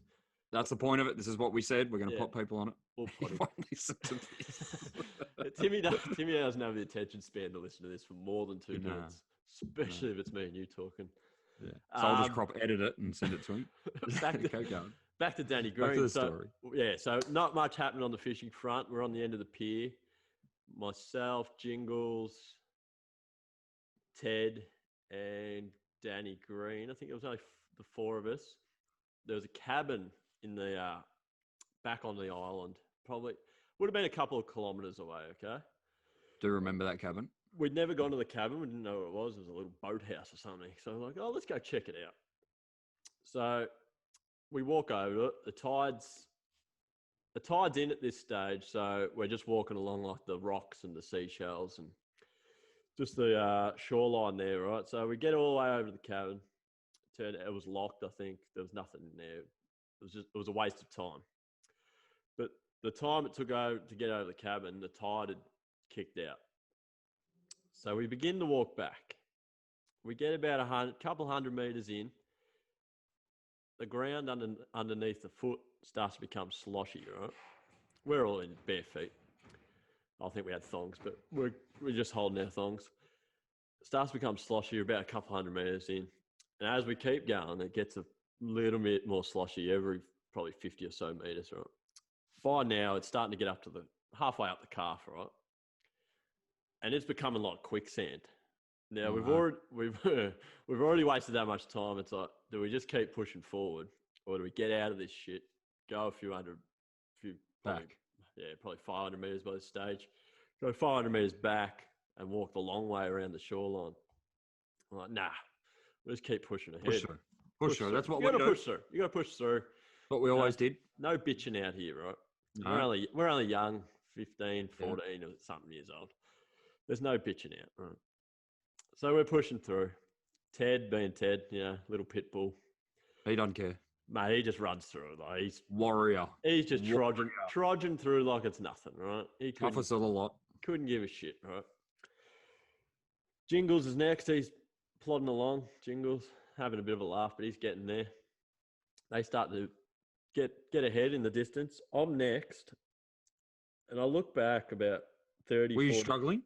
That's the point of it. This is what we said. We're going to pot people on it. We'll pot him. Won't listen to this. Timmy doesn't have the attention span to listen to this for more than 2 minutes, especially if it's me and you talking. Yeah. So I'll just edit it and send it to him. Back to Danny Green. Back to the story. Yeah, so not much happened on the fishing front. We're on the end of the pier. Myself, Jingles, Ted, and Danny Green. I think it was only the 4 of us. There was a cabin in the back on the island. Probably would have been a couple of kilometres away. Okay. Do you remember that cabin? We'd never gone to the cabin. We didn't know what it was. It was a little boathouse or something. So we're like, oh, let's go check it out. So we walk over to it. The tide's in at this stage. So we're just walking along like the rocks and the seashells and just the shoreline there, right? So we get all the way over to the cabin. It was locked, I think. There was nothing in there. It was a waste of time. But the time it took to get over the cabin, the tide had kicked out. So we begin to walk back. We get about a couple 100 meters in. The ground underneath the foot starts to become sloshy, right? We're all in bare feet. I think we had thongs, but we're just holding our thongs. It starts to become sloshy about a couple 100 meters in. And as we keep going, it gets a little bit more sloshy every probably 50 or so meters, right? By now, it's starting to get up to halfway up the calf, right? And it's becoming like quicksand. Now we've already wasted that much time. It's like, do we just keep pushing forward, or do we get out of this shit, go back? Probably 500 meters by this stage. Go 500 meters back and walk the long way around the shoreline. I'm like, nah, we'll just keep pushing ahead. Push through. That's what you got to push through. You got to push through. What we always did. No bitching out here, right? No. We're only young, 15, 14 or something years old. There's no bitching out, right? So we're pushing through. Ted being Ted, little pit bull. He doesn't care. Mate, he just runs through it. Like he's warrior. He's just trudging through like it's nothing, right? He toughest of the lot. Couldn't give a shit, right? Jingles is next. He's plodding along. Jingles having a bit of a laugh, but he's getting there. They start to get ahead in the distance. I'm next, and I look back about 30. Were you 40. struggling?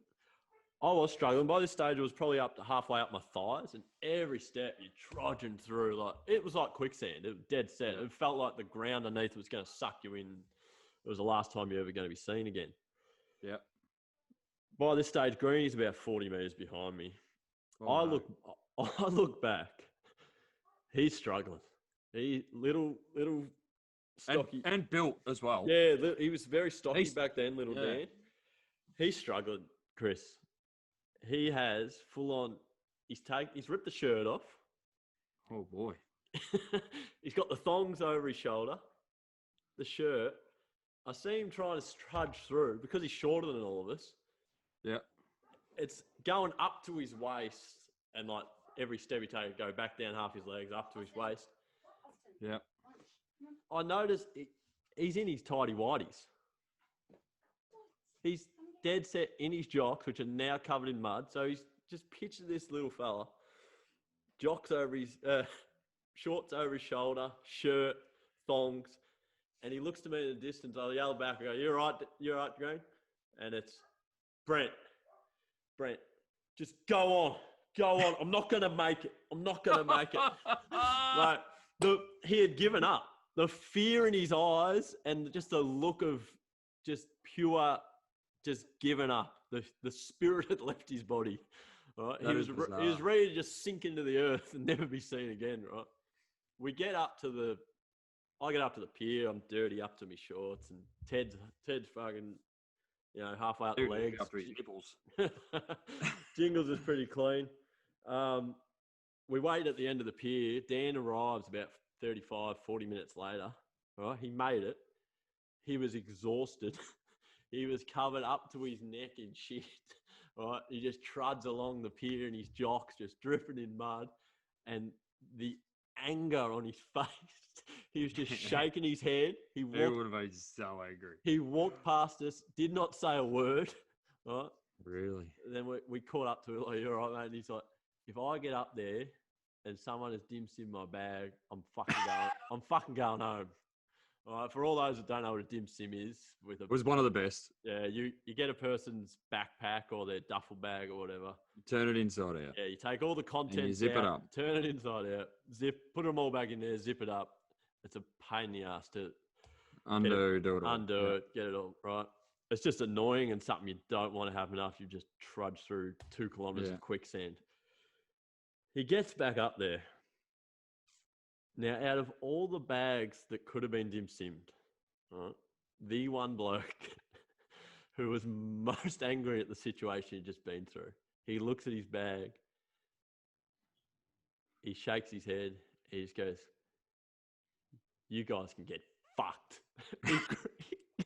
I was struggling. By this stage, it was probably up to halfway up my thighs, and every step you're trudging through, it was like quicksand. It was dead set. It felt like the ground underneath was going to suck you in. It was the last time you're ever going to be seen again. Yeah. By this stage, Greeny's about 40 meters behind me. I look back. He's struggling. He little stocky and built as well. Yeah, he was very stocky back then, little Dan. He's struggling, Chris. He has full on. He's ripped the shirt off. Oh boy. He's got the thongs over his shoulder. The shirt. I see him trying to trudge through because he's shorter than all of us. Yeah. It's going up to his waist, and like every step he takes, go back down half his legs up to his waist. Yeah. I noticed he's in his tidy whities. He's dead set in his jocks, which are now covered in mud. So he's just picture this little fella, jocks over his shorts over his shoulder, shirt, thongs, and he looks to me in the distance. I yell back, I go, "You're right, Green," and it's Brent, just go on. I'm not gonna make it. Like He had given up. The fear in his eyes and just the look of just pure, just given up. The spirit had left his body. Right? He was ready to just sink into the earth and never be seen again. Right? I get up to the pier. I'm dirty up to my shorts, and Ted's fucking, halfway up the legs. Up to his nipples. Jingles is pretty clean. We wait at the end of the pier. Dan arrives about 35, 40 minutes later. Right? He made it. He was exhausted. He was covered up to his neck in shit. Right? He just truds along the pier and his jocks just dripping in mud. And the anger on his face. He was just shaking his head. He would have been so angry. He walked past us, did not say a word. Right? Really? And then we caught up to it, like, you're right, mate. And he's like, if I get up there and someone has dim sim my bag, I'm fucking going home. All right, for all those that don't know what a dim sim is, it was one of the best. Yeah, you get a person's backpack or their duffel bag or whatever. Turn it inside out. Yeah, you take all the contents and you zip it up. Turn it inside out, put them all back in there, zip it up. It's a pain in the ass to undo it, get it all right. It's just annoying and something you don't want to happen after you've just trudged through 2 kilometers of quicksand. He gets back up there. Now, out of all the bags that could have been dim simmed, right, the one bloke who was most angry at the situation he'd just been through, he looks at his bag, he shakes his head, he just goes, "You guys can get fucked."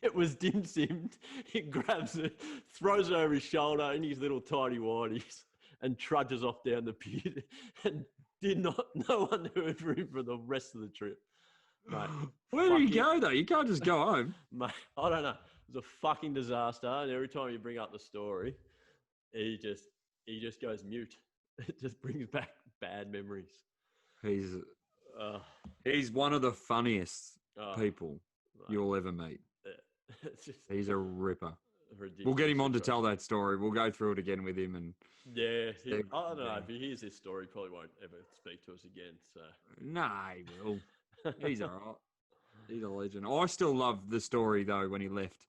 It was dim simmed. He grabs it, throws it over his shoulder in his little tidy whities, and trudges off down the pier. And no one heard from him for the rest of the trip. Mate, where did he go though? You can't just go home. Mate, I don't know. It was a fucking disaster. And every time you bring up the story, he just goes mute. It just brings back bad memories. He's one of the funniest people you'll ever meet. He's a ripper. We'll get him on to tell that story. We'll go through it again with him. And I don't know. If he hears this story, he probably won't ever speak to us again. So nah, he will. He's all right. He's a legend. I still love the story though when he left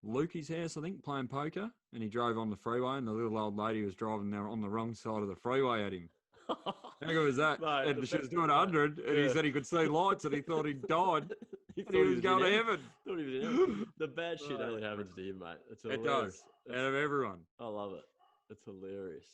Lukey's house, I think, playing poker, and he drove on the freeway, and the little old lady was driving there on the wrong side of the freeway at him. How good was that? Mate, and she was doing 100, and he said he could see lights, and he thought he'd died. He was going to heaven. Thought he was in heaven. The bad shit only happens to him, mate. It's hilarious. It does. Out of everyone. I love it. It's hilarious.